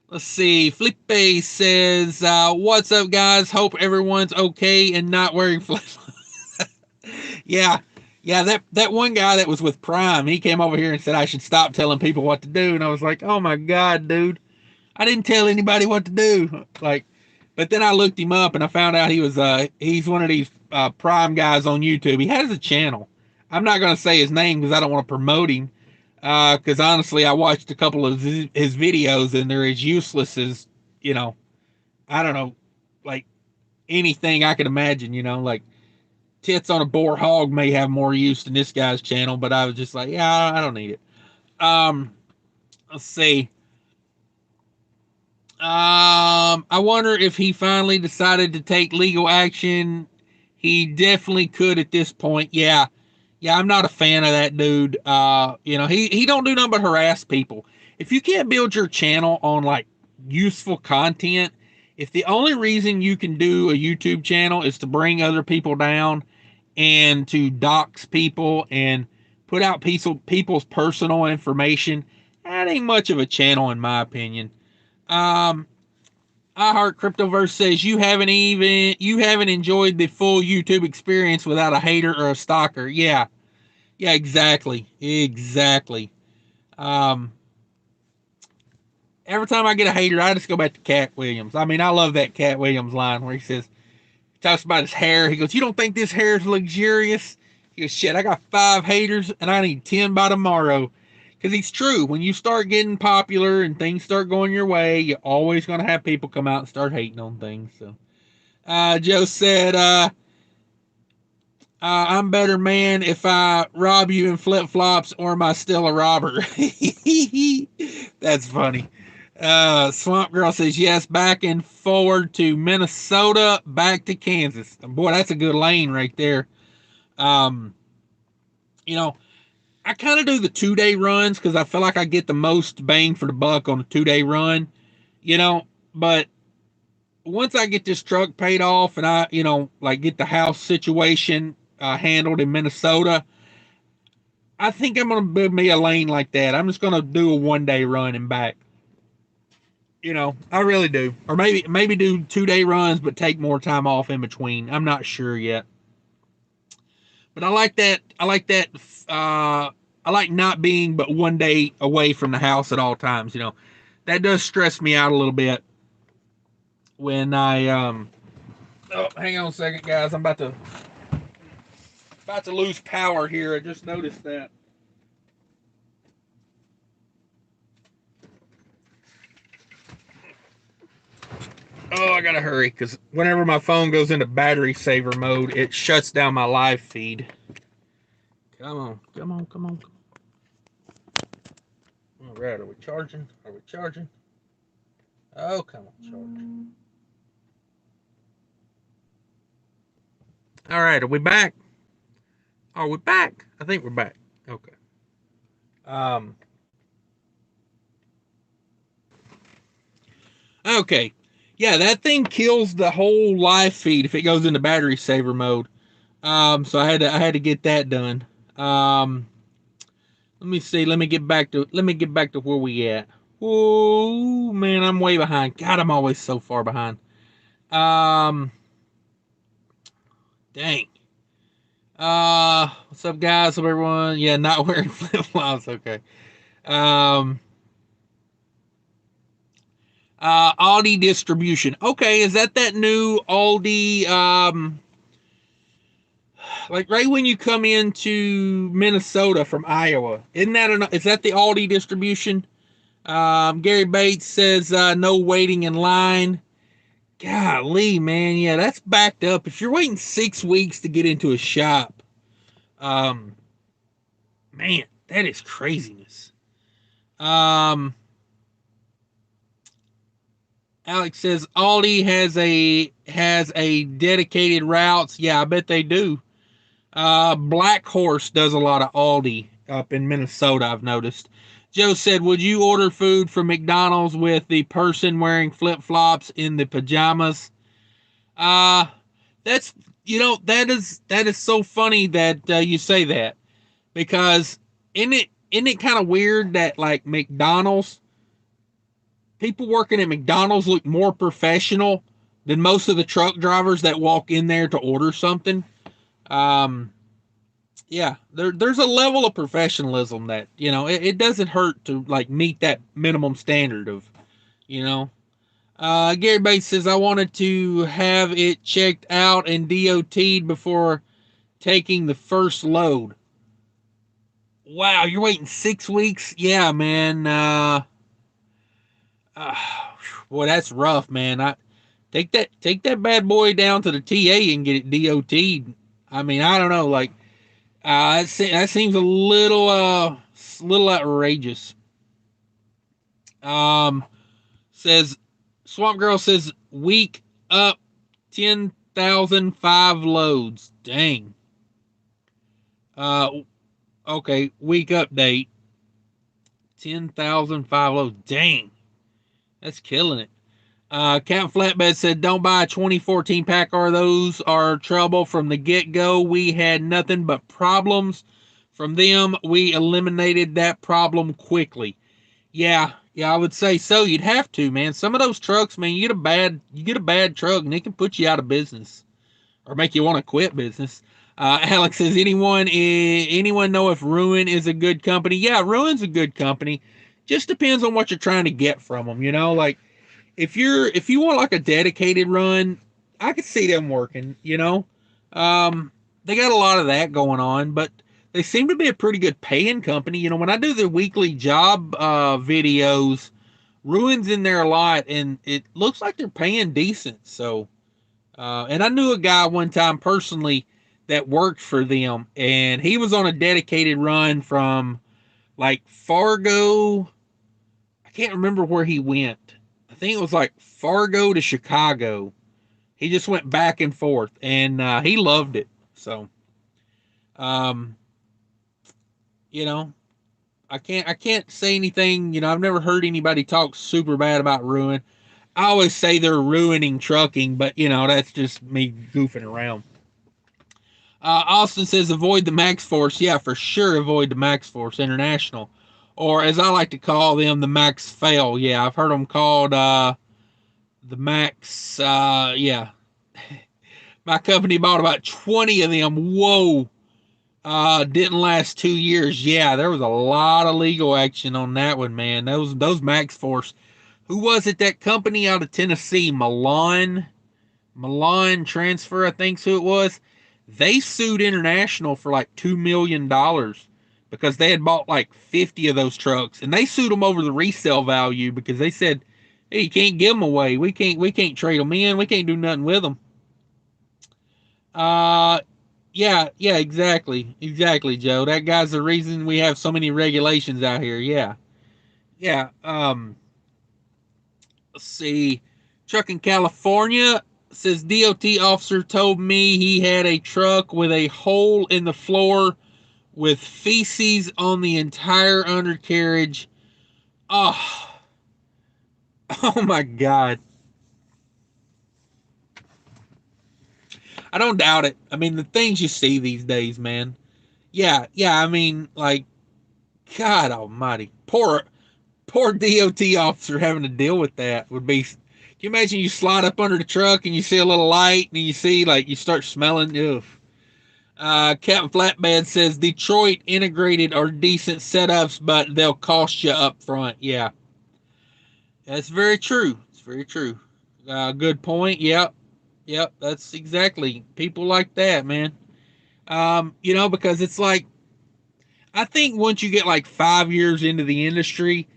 Let's see. Felipe says, what's up, guys? Hope everyone's okay and not wearing flip-flops. Yeah, that one guy that was with Prime, he came over here and said I should stop telling people what to do. And I was like, oh my God, dude. I didn't tell anybody what to do. Like, but then I looked him up and I found out he's one of these Prime guys on YouTube. He has a channel. I'm not going to say his name because I don't want to promote him. Because honestly, I watched a couple of his videos and they're as useless as, you know, I don't know, like anything I could imagine, you know, like tits on a boar hog may have more use than this guy's channel, but I was just like, yeah, I don't need it. Let's see. I wonder if he finally decided to take legal action. He definitely could at this point. Yeah, Yeah, I'm not a fan of that dude. You know, he don't do nothing but harass people. If you can't build your channel on like useful content, if the only reason you can do a YouTube channel is to bring other people down and to dox people and put out people's personal information, that ain't much of a channel in my opinion. Um, I Heart Cryptoverse says you haven't enjoyed the full YouTube experience without a hater or a stalker. Yeah, exactly. Um, every time I get a hater, I just go back to Cat Williams. I mean, I love that Cat Williams line where he says, talks about his hair. He goes, "You don't think this hair is luxurious?" He goes, "Shit, I got 5 haters and I need 10 by tomorrow." Because he's true. When you start getting popular and things start going your way, you're always going to have people come out and start hating on things. So, Joe said, I'm better man if I rob you in flip flops, or am I still a robber? That's funny. Swamp Girl says, yes, back and forward to Minnesota, back to Kansas. Boy, that's a good lane right there. Um, you know, I kind of do the 2-day runs because I feel like I get the most bang for the buck on a 2-day run, you know, but once I get this truck paid off and I, you know, like get the house situation handled in Minnesota, I think I'm going to build me a lane like that. I'm just going to do a 1-day run and back. You know, I really do. Or maybe do 2-day runs, but take more time off in between. I'm not sure yet. But I like that. I like that. I like not being but 1 day away from the house at all times. You know, that does stress me out a little bit when I Oh, hang on a second, guys. I'm about to lose power here. I just noticed that. Oh, I gotta hurry because whenever my phone goes into battery saver mode, it shuts down my live feed. Come on. All right, are we charging? Oh, come on, charge. All right, are we back? Are we back? I think we're back. Okay. Um. Okay. Yeah, that thing kills the whole live feed if it goes into battery saver mode. So I had to get that done. Let me see. Let me get back to where we at. Oh man, I'm way behind. God, I'm always so far behind. Um, dang. What's up, guys? What's up, everyone? Yeah, not wearing flip flops. Okay. Um, Aldi distribution. Okay, is that new Aldi? Like right when you come into Minnesota from Iowa, is that the Aldi distribution? Gary Bates says no waiting in line. Golly, man, yeah, that's backed up. If you're waiting 6 weeks to get into a shop, um, man, that is craziness. Alex says Aldi has a dedicated routes. Yeah, I bet they do. Black Horse does a lot of Aldi up in Minnesota, I've noticed. Joe said, would you order food from McDonald's with the person wearing flip flops in the pajamas? Uh, that's that is so funny that you say that, because isn't it kind of weird that like McDonald's people working at McDonald's look more professional than most of the truck drivers that walk in there to order something. Um, yeah, there's a level of professionalism that, you know, it doesn't hurt to like meet that minimum standard of, you know. Gary Bates says, I wanted to have it checked out and DOT'd before taking the first load. Wow, you're waiting 6 weeks? Yeah, man. Uh, Boy, that's rough, man. I take that bad boy down to the TA and get it DOT'd. I mean, I don't know, like that seems a little outrageous. Um, says Swamp Girl says week up 10,005 loads. Dang. Uh, okay, week update. 10,500. Dang, that's killing it. Captain Flatbed said, don't buy a 2014 PACCAR. Those are trouble from the get-go. We had nothing but problems from them. We eliminated that problem quickly. Yeah, I would say so. You'd have to, man. Some of those trucks, man, you get a bad truck and it can put you out of business or make you want to quit business. Alex says, anyone know if Ruin is a good company? Yeah, Ruin's a good company. Just depends on what you're trying to get from them. You know, like if you want like a dedicated run, I could see them working. You know, they got a lot of that going on, but they seem to be a pretty good paying company. You know, when I do the weekly job videos, Ruin's in there a lot, and it looks like they're paying decent. So, and I knew a guy one time personally that worked for them, and he was on a dedicated run from like Fargo. I can't remember where he went. I think it was like Fargo to Chicago. He just went back and forth, and he loved it. So, um, you know, I can't say anything. You know, I've never heard anybody talk super bad about Ruin. I always say they're ruining trucking, but you know that's just me goofing around. Austin says avoid the Max Force. Yeah, for sure avoid the Max Force International, or as I like to call them, the Max Fail. Yeah, I've heard them called the Max. Yeah, my company bought about 20 of them. Whoa. Didn't last 2 years. Yeah, there was a lot of legal action on that one, man. Those Max Force. Who was it? That company out of Tennessee, Milan Transfer, I think's who it was. They sued International for like $2 million because they had bought like 50 of those trucks, and they sued them over the resale value because they said, "Hey, you can't give them away. We can't trade them in. We can't do nothing with them." Uh, yeah, exactly, Joe. That guy's the reason we have so many regulations out here. Yeah, yeah. Let's see. Truck in California says DOT officer told me he had a truck with a hole in the floor with feces on the entire undercarriage. Oh, oh my God. I don't doubt it. I mean, the things you see these days, man. Yeah. I mean, like, God Almighty, poor DOT officer having to deal with that would be. Can you imagine you slide up under the truck and you see a little light and you see like you start smelling? Ugh. Captain Flatbed says Detroit integrated are decent setups, but they'll cost you up front. Yeah, that's very true. It's very true. Good point. Yep. That's exactly people like that, man. You know, because it's like I think once you get like 5 years into the industry,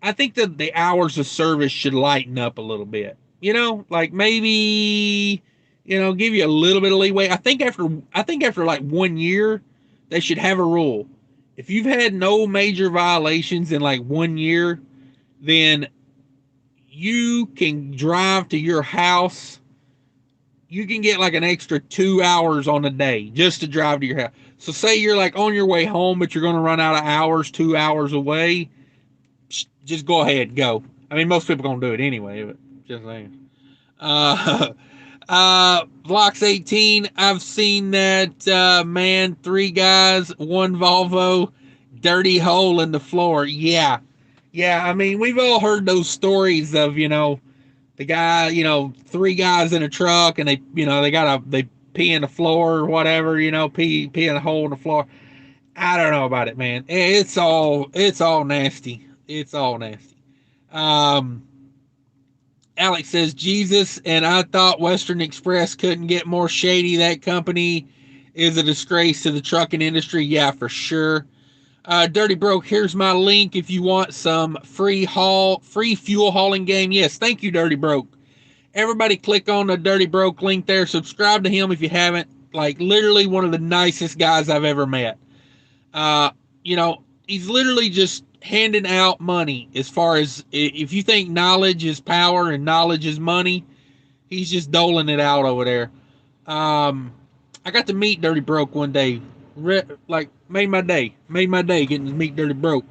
I think that the hours of service should lighten up a little bit. You know, like maybe, give you a little bit of leeway. I think after like 1 year, they should have a rule. If you've had no major violations in like 1 year, then you can drive to your house. You can get like an extra 2 hours on a day just to drive to your house. So say you're like on your way home, but you're going to run out of hours, 2 hours away, just go ahead, go. I mean, most people gonna do it anyway, but just saying. Uh, Vlox 18. I've seen that man. 3 guys, one Volvo, dirty hole in the floor. Yeah. I mean, we've all heard those stories of the guy, 3 guys in a truck, and they pee in the floor or whatever, pee in a hole in the floor. I don't know about it, man. It's all nasty. It's all nasty. Um, Alex says Jesus, and I thought Western Express couldn't get more shady. That company is a disgrace to the trucking industry. Yeah, for sure. Dirty Broke, here's my link if you want some free fuel hauling game. Yes, thank you, Dirty Broke. Everybody click on the Dirty Broke link there. Subscribe to him if you haven't. Like, literally one of the nicest guys I've ever met. Uh, he's literally just handing out money. As far as if you think knowledge is power and knowledge is money, he's just doling it out over there. I got to meet Dirty Broke one day. like made my day getting this meat dirty broke.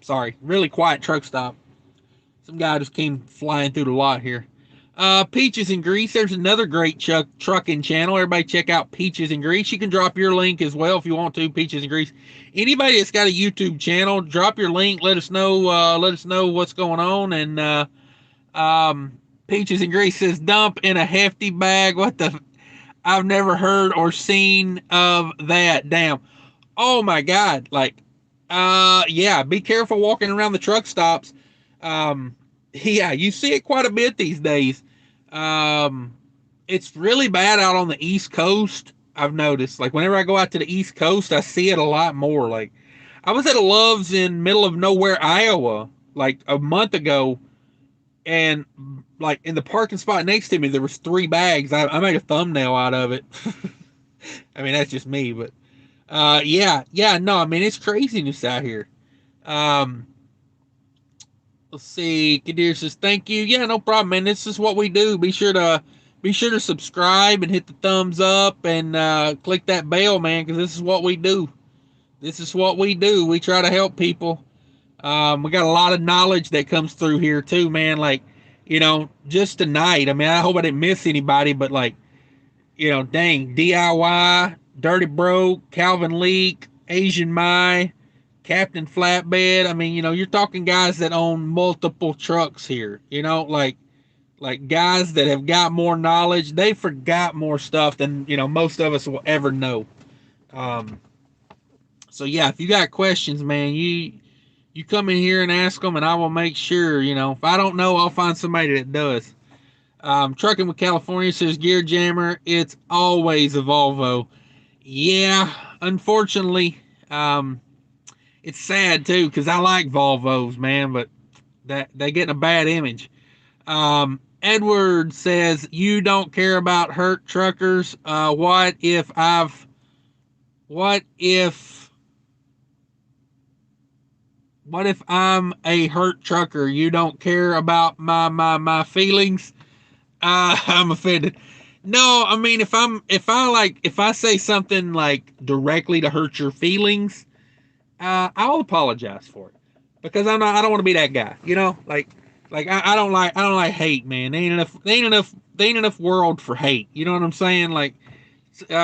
Sorry, really quiet truck stop. Some guy just came flying through the lot here. Peaches and Grease. There's another great trucking channel. Everybody check out Peaches and Grease. You can drop your link as well if you want to. Peaches and Grease. Anybody that's got a YouTube channel, drop your link. Let us know. Let us know what's going on. And Peaches and Grease says dump in a hefty bag. What the? I've never heard or seen of that. Damn. Oh my God. Like, yeah. Be careful walking around the truck stops. Yeah, you see it quite a bit these days. It's really bad out on the East Coast. I've noticed, like, whenever I go out to the East Coast, I see it a lot more. Like, I was at a Love's in middle of nowhere, Iowa, like a month ago, and like in the parking spot next to me, there was 3 bags. I made a thumbnail out of it. I mean, that's just me, but yeah, no, I mean, it's craziness out here. Let's see. Kadir says, thank you. Yeah, no problem, man. This is what we do. Be sure to subscribe and hit the thumbs up and click that bell, man, because this is what we do. This is what we do. We try to help people. We got a lot of knowledge that comes through here too, man. Like, just tonight. I mean, I hope I didn't miss anybody, but like, dang, DIY, Dirty Broke, Calvin Leak, Asian Mai, Captain Flatbed. I mean, you're talking guys that own multiple trucks here, like guys that have got more knowledge. They forgot more stuff than, most of us will ever know. So yeah, if you got questions, man, you come in here and ask them, and I will make sure, if I don't know, I'll find somebody that does. Trucking with California says, Gear Jammer, it's always a Volvo. Yeah, unfortunately, it's sad too, because I like Volvos, man, but they get a bad image. Edward says, you don't care about hurt truckers. What if I'm a hurt trucker? You don't care about my feelings? I'm offended. No, I mean, if I say something like directly to hurt your feelings, I'll apologize for it, because I don't want to be that guy, like I don't like hate, man. There ain't enough world for hate. You know what I'm saying? Like,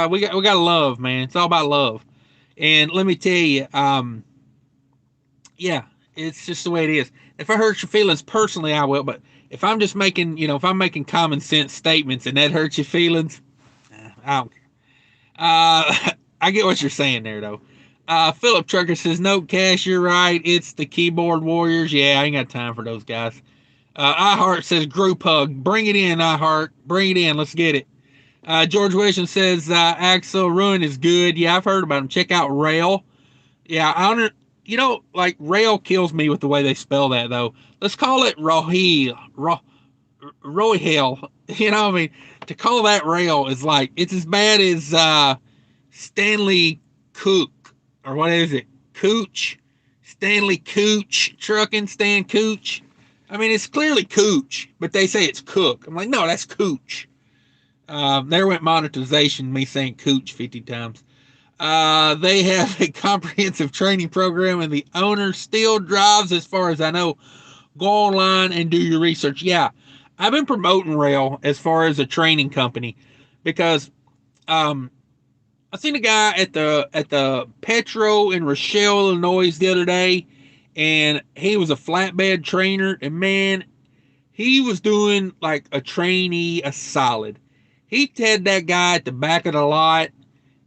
we got love, man. It's all about love. And let me tell you, yeah, it's just the way it is. If I hurt your feelings personally, I will. But if I'm just making, if I'm making common sense statements and that hurts your feelings, I don't care. I get what you're saying there, though. Philip Trucker says, no, Cash, you're right. It's the keyboard warriors. Yeah, I ain't got time for those guys. iHeart says, group hug. Bring it in, iHeart. Bring it in. Let's get it. George Wilson says, Axel Ruin is good. Yeah, I've heard about him. Check out Rail. Yeah, like, Rail kills me with the way they spell that, though. Let's call it Rohil. Rohil. I mean, to call that Rail is like, it's as bad as Stanley Cook. Or what is it? Cooch? Stanley Cooch Trucking, Stan Cooch. I mean, it's clearly Cooch, but they say it's Cook. I'm like, no, that's Cooch. There went monetization, me saying Cooch 50 times. They have a comprehensive training program, and the owner still drives, as far as I know. Go online and do your research. Yeah, I've been promoting Rail as far as a training company, because I seen a guy at the Petro in Rochelle, Illinois the other day, and he was a flatbed trainer, and man, he was doing like a trainee a solid. He had that guy at the back of the lot,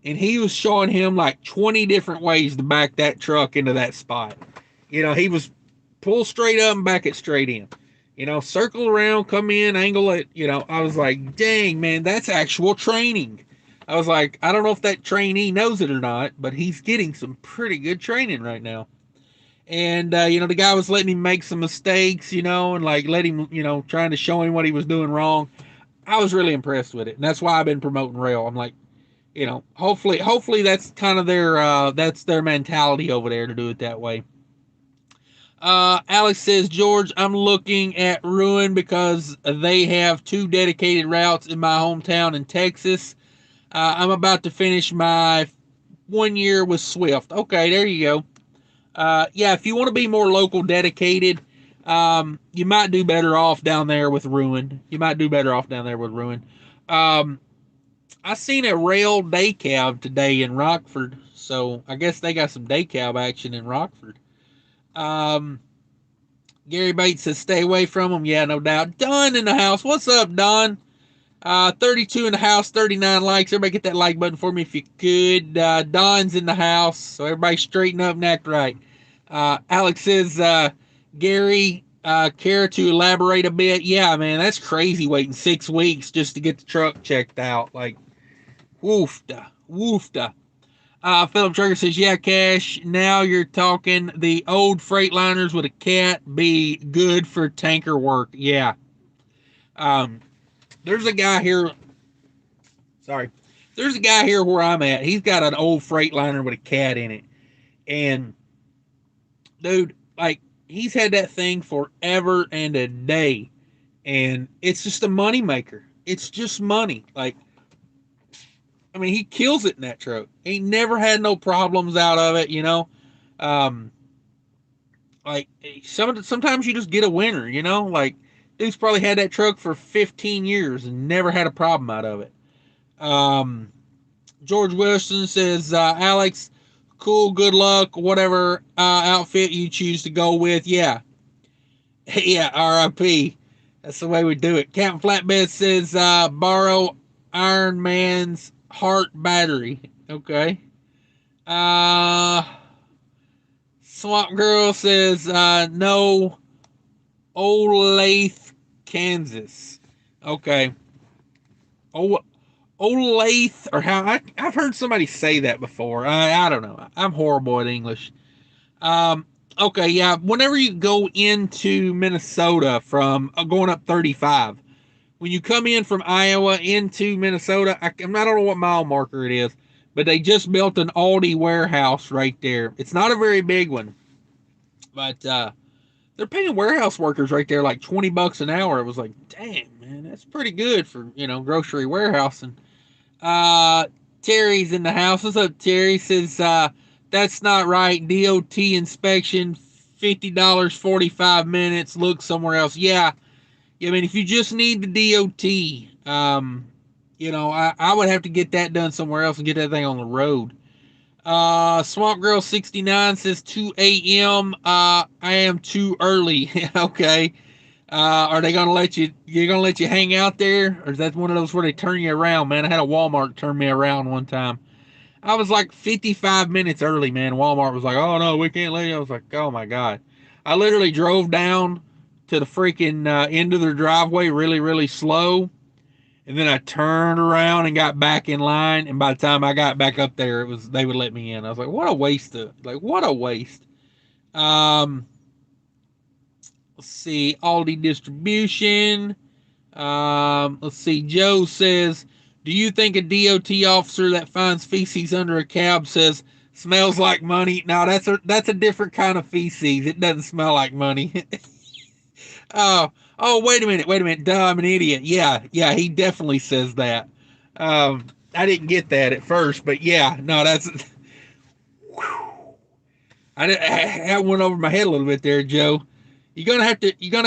and he was showing him like 20 different ways to back that truck into that spot. He was pull straight up and back it straight in. Circle around, come in, angle it. I was like, dang, man, that's actual training. I was like, I don't know if that trainee knows it or not, but he's getting some pretty good training right now. And, the guy was letting him make some mistakes, and like let him, trying to show him what he was doing wrong. I was really impressed with it. And that's why I've been promoting Rail. I'm like, hopefully that's kind of their mentality over there to do it that way. Alex says, George, I'm looking at Ruin because they have 2 dedicated routes in my hometown in Texas. I'm about to finish my 1 year with Swift. Okay, there you go. Yeah, if you want to be more local dedicated, you might do better off down there with Ruin. I seen a rail day cab today in Rockford, so I guess they got some day cab action in Rockford. Gary Bates says stay away from them. Yeah, no doubt. Don in the house. What's up, Don? 32 in the house, 39 likes. Everybody get that like button for me if you could. Don's in the house, so everybody straighten up and act right. Alex says, Gary, care to elaborate a bit? Yeah, man, that's crazy waiting 6 weeks just to get the truck checked out. Like, woofda, woofda. Philip Trigger says, yeah, Cash, now you're talking. The old Freightliners with a cat be good for tanker work. Yeah. There's a guy here. Sorry. There's a guy here where I'm at. He's got an old Freightliner with a cat in it. And, dude, like, he's had that thing forever and a day. And it's just a money maker. It's just money. Like, I mean, he kills it in that truck. He never had no problems out of it, you know. Like, sometimes you just get a winner, you know. Like, dude's probably had that truck for 15 years and never had a problem out of it. George Wilson says, Alex, cool, good luck, whatever outfit you choose to go with. Yeah. Yeah, RIP. That's the way we do it. Captain Flatbed says, borrow Iron Man's heart battery. Okay. Swamp Girl says, no, Olathe, Kansas. Okay. Olathe, or how I've heard somebody say that before. I don't know. I'm horrible at English. Okay, yeah. Whenever you go into Minnesota from going up 35, when you come in from Iowa into Minnesota, I don't know what mile marker it is, but they just built an Aldi warehouse right there. It's not a very big one, but they're paying warehouse workers right there like $20 an hour. It was like, dang, man, that's pretty good for, grocery warehousing. Terry's in the house. What's up, Terry? Says, that's not right. DOT inspection, $50, 45 minutes. Look somewhere else. Yeah. I mean, if you just need the DOT, I would have to get that done somewhere else and get that thing on the road. Swamp Girl 69 says 2 a.m. I am too early. Okay. Are they gonna let you hang out there? Or is that one of those where they turn you around, man? I had a Walmart turn me around one time. I was like 55 minutes early, man. Walmart was like, oh no, we can't let you. I was like, oh my God. I literally drove down to the freaking end of their driveway really, really slow. And then I turned around and got back in line. And by the time I got back up there, they would let me in. I was like, what a waste. What a waste. Let's see. Aldi distribution. Let's see. Joe says, do you think a DOT officer that finds feces under a cab says, smells like money? No, that's a different kind of feces. It doesn't smell like money. Oh, wait a minute. Duh, I'm an idiot. Yeah, he definitely says that. I didn't get that at first, but yeah, no, that's. That went over my head a little bit there, Joe. You're gonna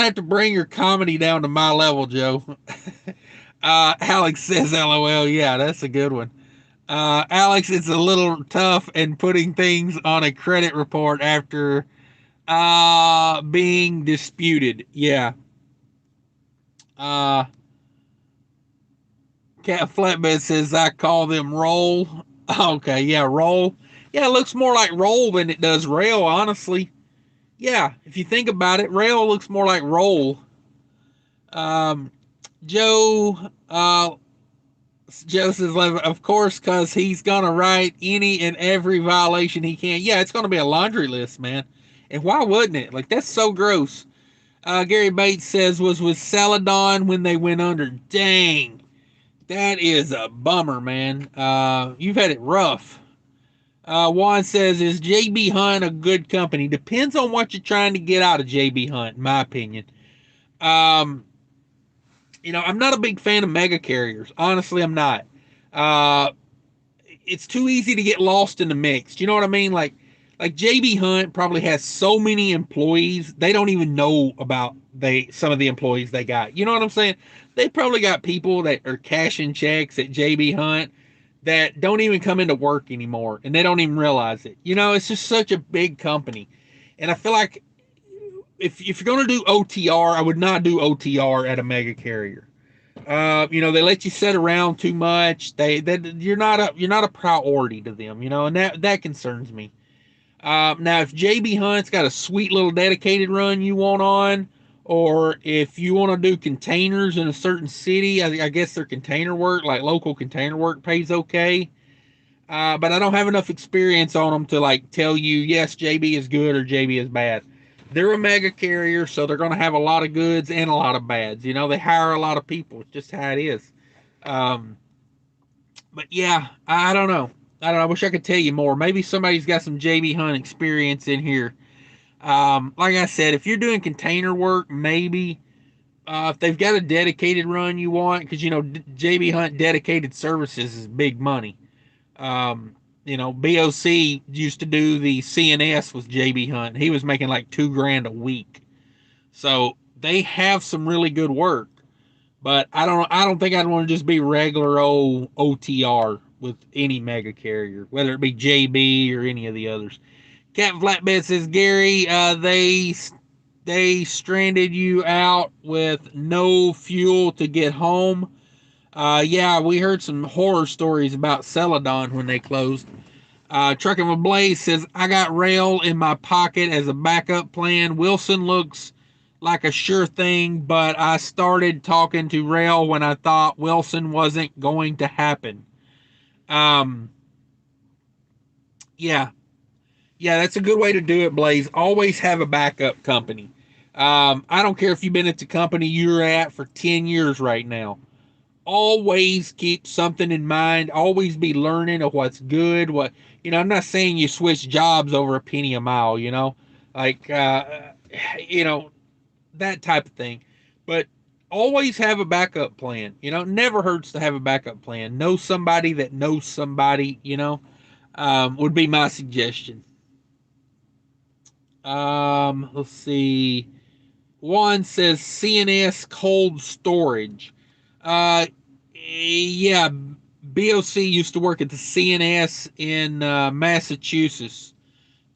have to bring your comedy down to my level, Joe. Alex says, "LOL." Yeah, that's a good one. Alex, it's a little tough and putting things on a credit report after being disputed. Yeah. Cat Flatbed says, I call them roll. Okay, yeah, roll. Yeah, it looks more like roll than it does rail, honestly. Yeah, if you think about it, rail looks more like roll. Joe says, of course, because he's going to write any and every violation he can. Yeah, it's going to be a laundry list, man. And why wouldn't it? Like, that's so gross. Gary Bates says, was with Celadon when they went under. Dang. That is a bummer, man. You've had it rough. Juan says, is JB Hunt a good company? Depends on what you're trying to get out of JB Hunt, in my opinion. I'm not a big fan of mega carriers. Honestly, I'm not. it's too easy to get lost in the mix. You know what I mean? Like JB Hunt probably has so many employees, they don't even know about some of the employees they got. You know what I'm saying? They probably got people that are cashing checks at JB Hunt that don't even come into work anymore, and they don't even realize it. You know, it's just such a big company. And I feel like if you're going to do OTR, I would not do OTR at a mega carrier. You know, they let you sit around too much. You're not a priority to them, you know, and that concerns me. Now, if JB Hunt's got a sweet little dedicated run you want on, or if you want to do containers in a certain city, I guess their container work, like local container work, pays okay. But I don't have enough experience on them to like tell you, yes, JB is good or JB is bad. They're a mega carrier, so they're going to have a lot of goods and a lot of bads. You know, they hire a lot of people. It's just how it is. Um, but yeah, I don't know. I don't know. I wish I could tell you more. Maybe somebody's got some JB Hunt experience in here. Like I said, if you're doing container work, maybe if they've got a dedicated run you want, because you know JB Hunt dedicated services is big money. You know, BOC used to do the CNS with JB Hunt. He was making like $2,000 a week. So they have some really good work. But I don't think I'd want to just be regular old OTR with any mega carrier, whether it be JB or any of the others. Captain Flatbed says, Gary, they stranded you out with no fuel to get home. Yeah, we heard some horror stories about Celadon when they closed. Trucking with Blaze says, I got rail in my pocket as a backup plan. Wilson looks like a sure thing, but I started talking to rail when I thought Wilson wasn't going to happen. Um, yeah, yeah, that's a good way to do it, Blaze. Always have a backup company. I don't care if you've been at the company you're at for 10 years right now. Always keep something in mind. Always be learning of what's good. I'm not saying you switch jobs over a penny a mile, you know, like, you know, that type of thing. But always have a backup plan. You know, never hurts to have a backup plan. Know somebody that knows somebody, you know, would be my suggestion. Let's see. Juan says CNS cold storage. Yeah, BOC used to work at the CNS in Massachusetts.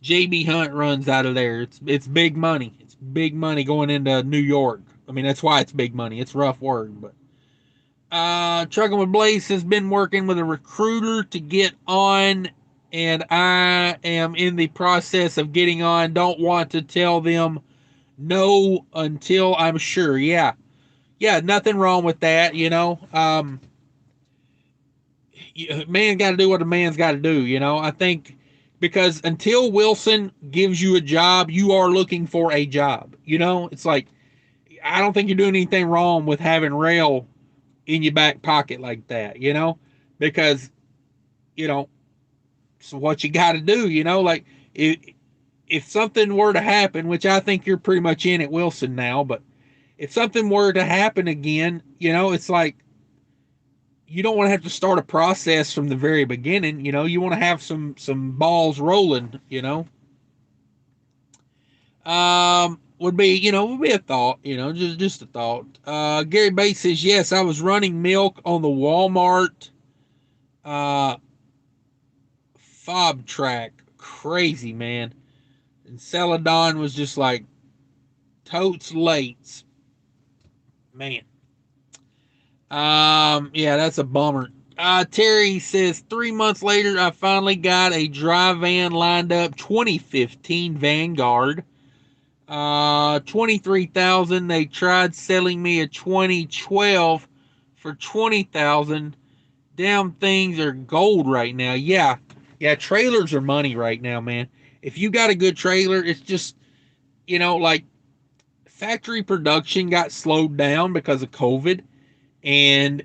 JB Hunt runs out of there. It's big money. It's big money going into New York. I mean, that's why it's big money. It's a rough word, but Trucking with Blaze has been working with a recruiter to get on, and I am in the process of getting on. Don't want to tell them no until I'm sure. Yeah, yeah, nothing wrong with that. You know, man got to do what a man's got to do. You know, I think because until Wilson gives you a job, you are looking for a job. You know, it's like I don't think you're doing anything wrong with having rail in your back pocket like that, you know, because, you know, so what you got to do, you know, like if something were to happen, which I think you're pretty much in at Wilson now, but if something were to happen again, you know, it's like you don't want to have to start a process from the very beginning, you know, you want to have some balls rolling, you know. Would be a thought, you know, just a thought. Gary Bates says, yes, I was running milk on the Walmart fob track. Crazy, man. And Celadon was just like totes late. Man. Yeah, that's a bummer. Terry says 3 months later, I finally got a dry van lined up, 2015 Vanguard. 23,000. They tried selling me a 2012 for 20,000. Damn things are gold right now. Yeah, trailers are money right now, man. If you got a good trailer, it's just, you know, like factory production got slowed down because of COVID, and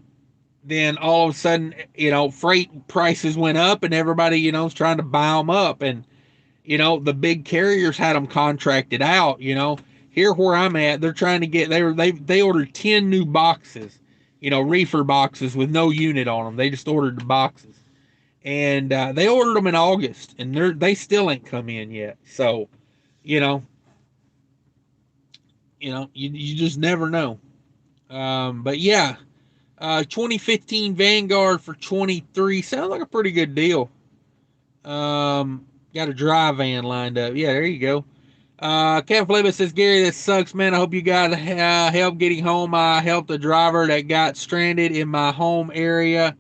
then all of a sudden, you know, freight prices went up, and everybody, you know, is trying to buy them up, and you know, the big carriers had them contracted out, you know. Here where I'm at, they're trying to get, they ordered 10 new boxes, you know, reefer boxes with no unit on them. They just ordered the boxes. and they ordered them in August, and they still ain't come in yet. So, you know, you just never know. But yeah, 2015 Vanguard for 23 sounds like a pretty good deal. Got a dry van lined up. Yeah, there you go. Captain Flavor says, Gary, that sucks, man. I hope you got help getting home. I helped a driver that got stranded in my home area.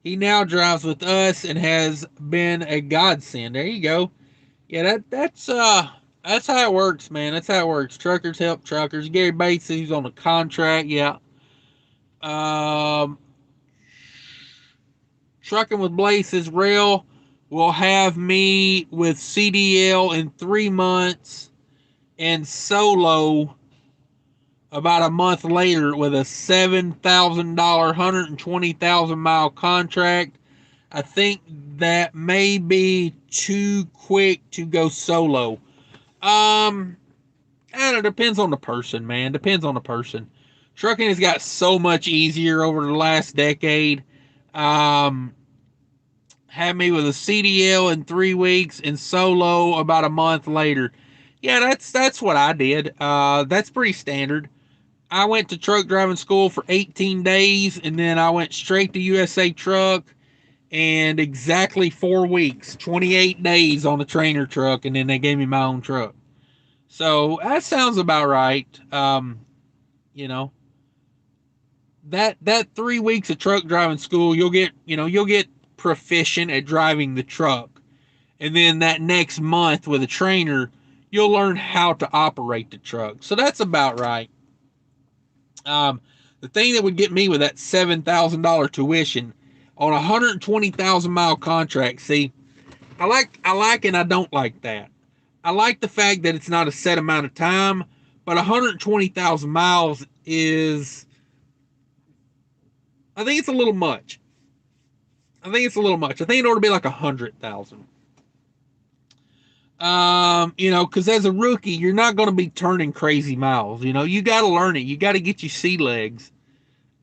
He now drives with us and has been a godsend. There you go. Yeah, that's how it works, man. That's how it works. Truckers help truckers. Gary Bates, he's on a contract. Yeah. Um, Trucking with Blaze says, Rail will have me with CDL in 3 months and solo about a month later with a $7,000, 120,000 mile contract. I think that may be too quick to go solo. And it depends on the person, man. Depends on the person. Trucking has got so much easier over the last decade. Had me with a CDL in 3 weeks and solo about a month later. Yeah, that's what I did. That's pretty standard. I went to truck driving school for 18 days, and then I went straight to USA Truck, and exactly 4 weeks, 28 days on the trainer truck, and then they gave me my own truck. So that sounds about right. You know, that 3 weeks of truck driving school, you'll get proficient at driving the truck. And then that next month with a trainer, you'll learn how to operate the truck. So that's about right. The thing that would get me with that $7,000 tuition on a 120,000 mile contract. See, I like and I don't like that. I like the fact that it's not a set amount of time, but 120,000 miles is, I think it's a little much. I think it ought to be like 100,000. Because as a rookie, you're not going to be turning crazy miles. You got to learn it. You got to get your sea legs.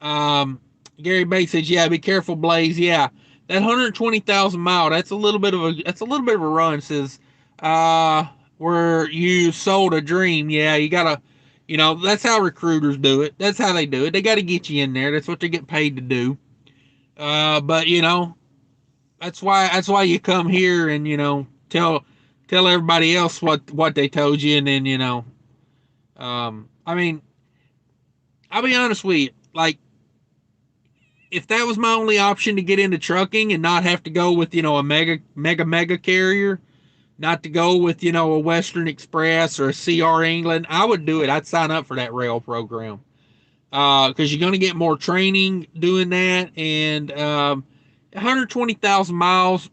Gary Bates says, "Yeah, be careful, Blaze. Yeah, that 120,000 mile. That's a little bit of a run." Says, where you sold a dream. Yeah, you gotta. That's how recruiters do it. That's how they do it. They got to get you in there. That's what they get paid to do. But that's why you come here and tell everybody else what they told you, and then I mean, I'll be honest with you, like, if that was my only option to get into trucking and not have to go with a mega carrier, not to go with a Western Express or a CR England, I would do it. I'd sign up for that rail program, because you're going to get more training doing that. And 120,000 miles,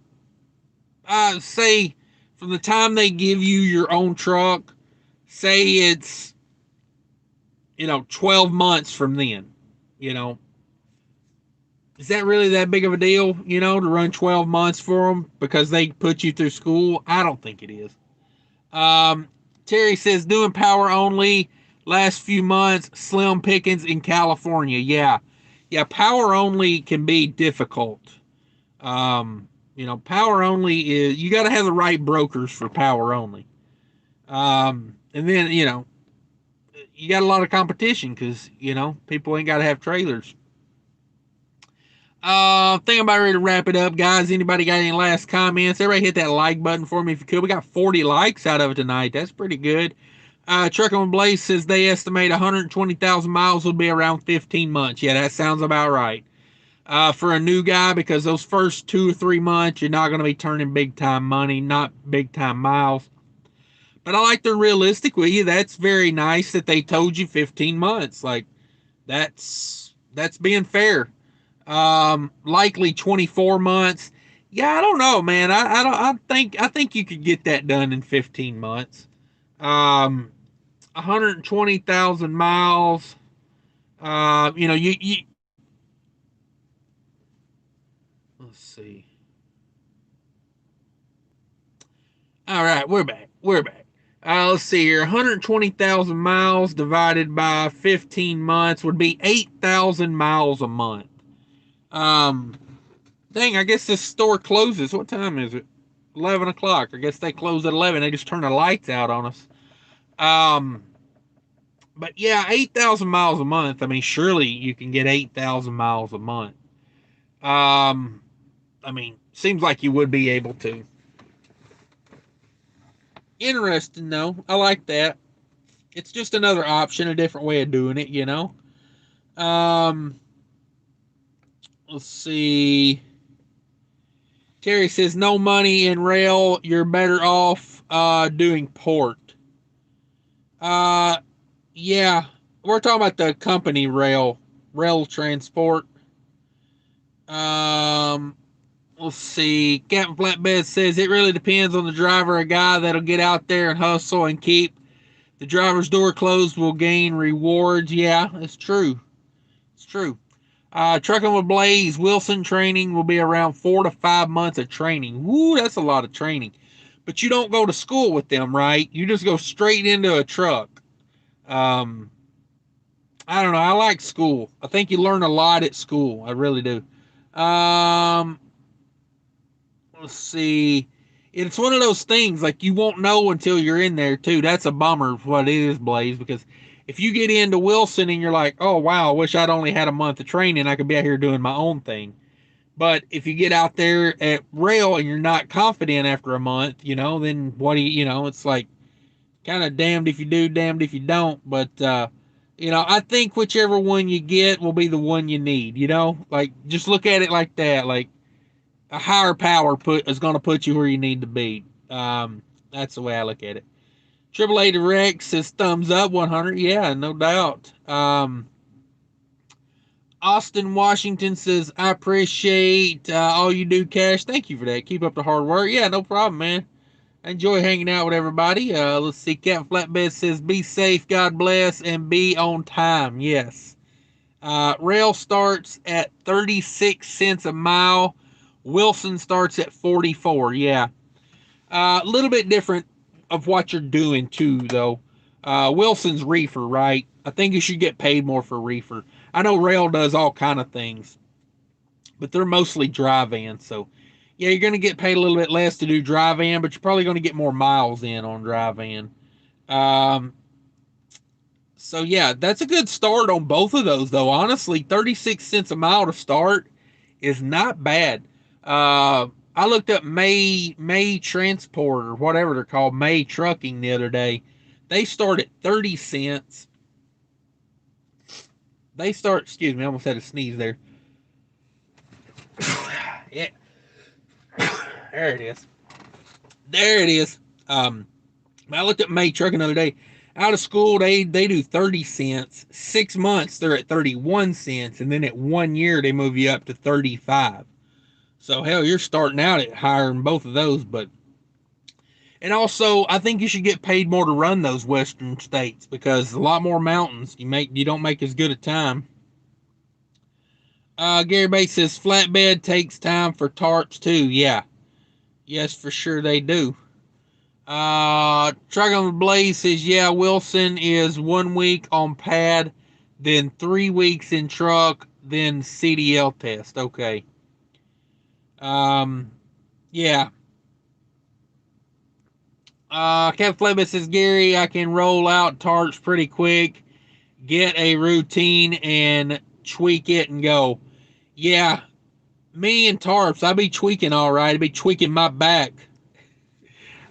say from the time they give you your own truck, say it's 12 months from then, is that really that big of a deal, to run 12 months for them because they put you through school? I don't think it is. Terry says, doing power only last few months, slim pickings in California. Yeah, power only can be difficult. Power only is, you got to have the right brokers for power only. And then, you got a lot of competition because, people ain't got to have trailers. I think I'm about ready to wrap it up, guys. Anybody got any last comments? Everybody hit that like button for me if you could. We got 40 likes out of it tonight. That's pretty good. Trucking with Blaze says they estimate 120,000 miles will be around 15 months. Yeah, that sounds about right. For a new guy, because those first 2 or 3 months, you're not going to be turning big time money, not big time miles. But I like they're realistic with you. That's very nice that they told you 15 months. Like, that's being fair. Likely 24 months. Yeah, I don't know, man. I think you could get that done in 15 months. 120,000 miles. You let's see. All right, we're back. Let's see here. 120,000 miles divided by 15 months would be 8,000 miles a month. Dang, I guess this store closes. What time is it? 11 o'clock. I guess they close at 11. They just turn the lights out on us. Um, but yeah, 8,000 miles a month. I mean, surely you can get 8,000 miles a month. Um, I mean, seems like you would be able to. Interesting, though. I like that. It's just another option, a different way of doing it, you know? Um, let's see. Terry says, no money in rail. You're better off doing port. Uh, yeah. We're talking about the company rail transport. Um, let's see. Captain Flatbed says, it really depends on the driver. A guy that'll get out there and hustle and keep the driver's door closed will gain rewards. Yeah, it's true. It's true. Trucking with Blaze, Wilson training will be around 4 to 5 months of training. Woo, that's a lot of training. But you don't go to school with them, right? You just go straight into a truck. Um, I don't know. I like school. I think you learn a lot at school. I really do. Um, let's see. It's one of those things like you won't know until you're in there too. That's a bummer what it is, Blaze, because if you get into Wilson and you're like, oh wow, I wish I'd only had a month of training, I could be out here doing my own thing. But if you get out there at rail and you're not confident after a month, then what do it's like kind of damned if you do, damned if you don't. But, I think whichever one you get will be the one you need, like just look at it like that. Like a higher power is going to put you where you need to be. That's the way I look at it. Triple A Direct says thumbs up 100. Yeah, no doubt. Austin Washington says, I appreciate all you do, Cash. Thank you for that. Keep up the hard work. Yeah, no problem, man. I enjoy hanging out with everybody. Let's see. Captain Flatbed says, be safe, God bless, and be on time. Yes. Rail starts at 36 cents a mile. Wilson starts at 44. Yeah. A little bit different of what you're doing, too, though. Wilson's reefer, right? I think you should get paid more for reefer. I know rail does all kind of things, but they're mostly dry van. So, yeah, you're going to get paid a little bit less to do dry van, but you're probably going to get more miles in on dry van. So, yeah, that's a good start on both of those, though. Honestly, 36 cents a mile to start is not bad. I looked up May Transport or whatever they're called, May Trucking the other day. They start at 30 cents. Excuse me, I almost had a sneeze there. Yeah. There it is. There it is. I looked at May Trucking the other day. Out of school, they do 30 cents. 6 months, they're at 31 cents. And then at 1 year, they move you up to 35. So, hell, you're starting out at higher than both of those. And also, I think you should get paid more to run those western states because a lot more mountains. You don't make as good a time. Gary Bates says flatbed takes time for tarps too. Yeah. Yes, for sure they do. Truck on the Blaze says, yeah, Wilson is 1 week on pad, then 3 weeks in truck, then CDL test. Okay. Yeah. Captain Flatbed says, Gary, I can roll out tarps pretty quick, get a routine and tweak it and go. Yeah, me and tarps, I be tweaking all right. I be tweaking my back.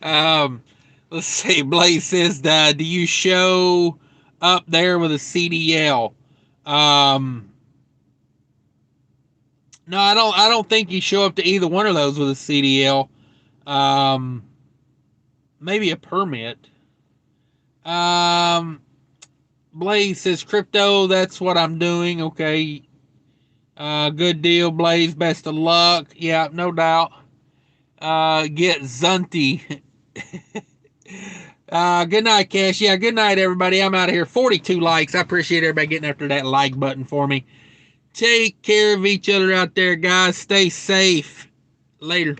Let's see. Blaze says, do you show up there with a CDL? No, I don't think you show up to either one of those with a CDL. Maybe a permit. Blaze says, crypto, that's what I'm doing. Okay. Good deal, Blaze. Best of luck. Yeah, no doubt. Get Zunty. Good night, Cash. Yeah, good night, everybody. I'm out of here. 42 likes. I appreciate everybody getting after that like button for me. Take care of each other out there, guys. Stay safe. Later.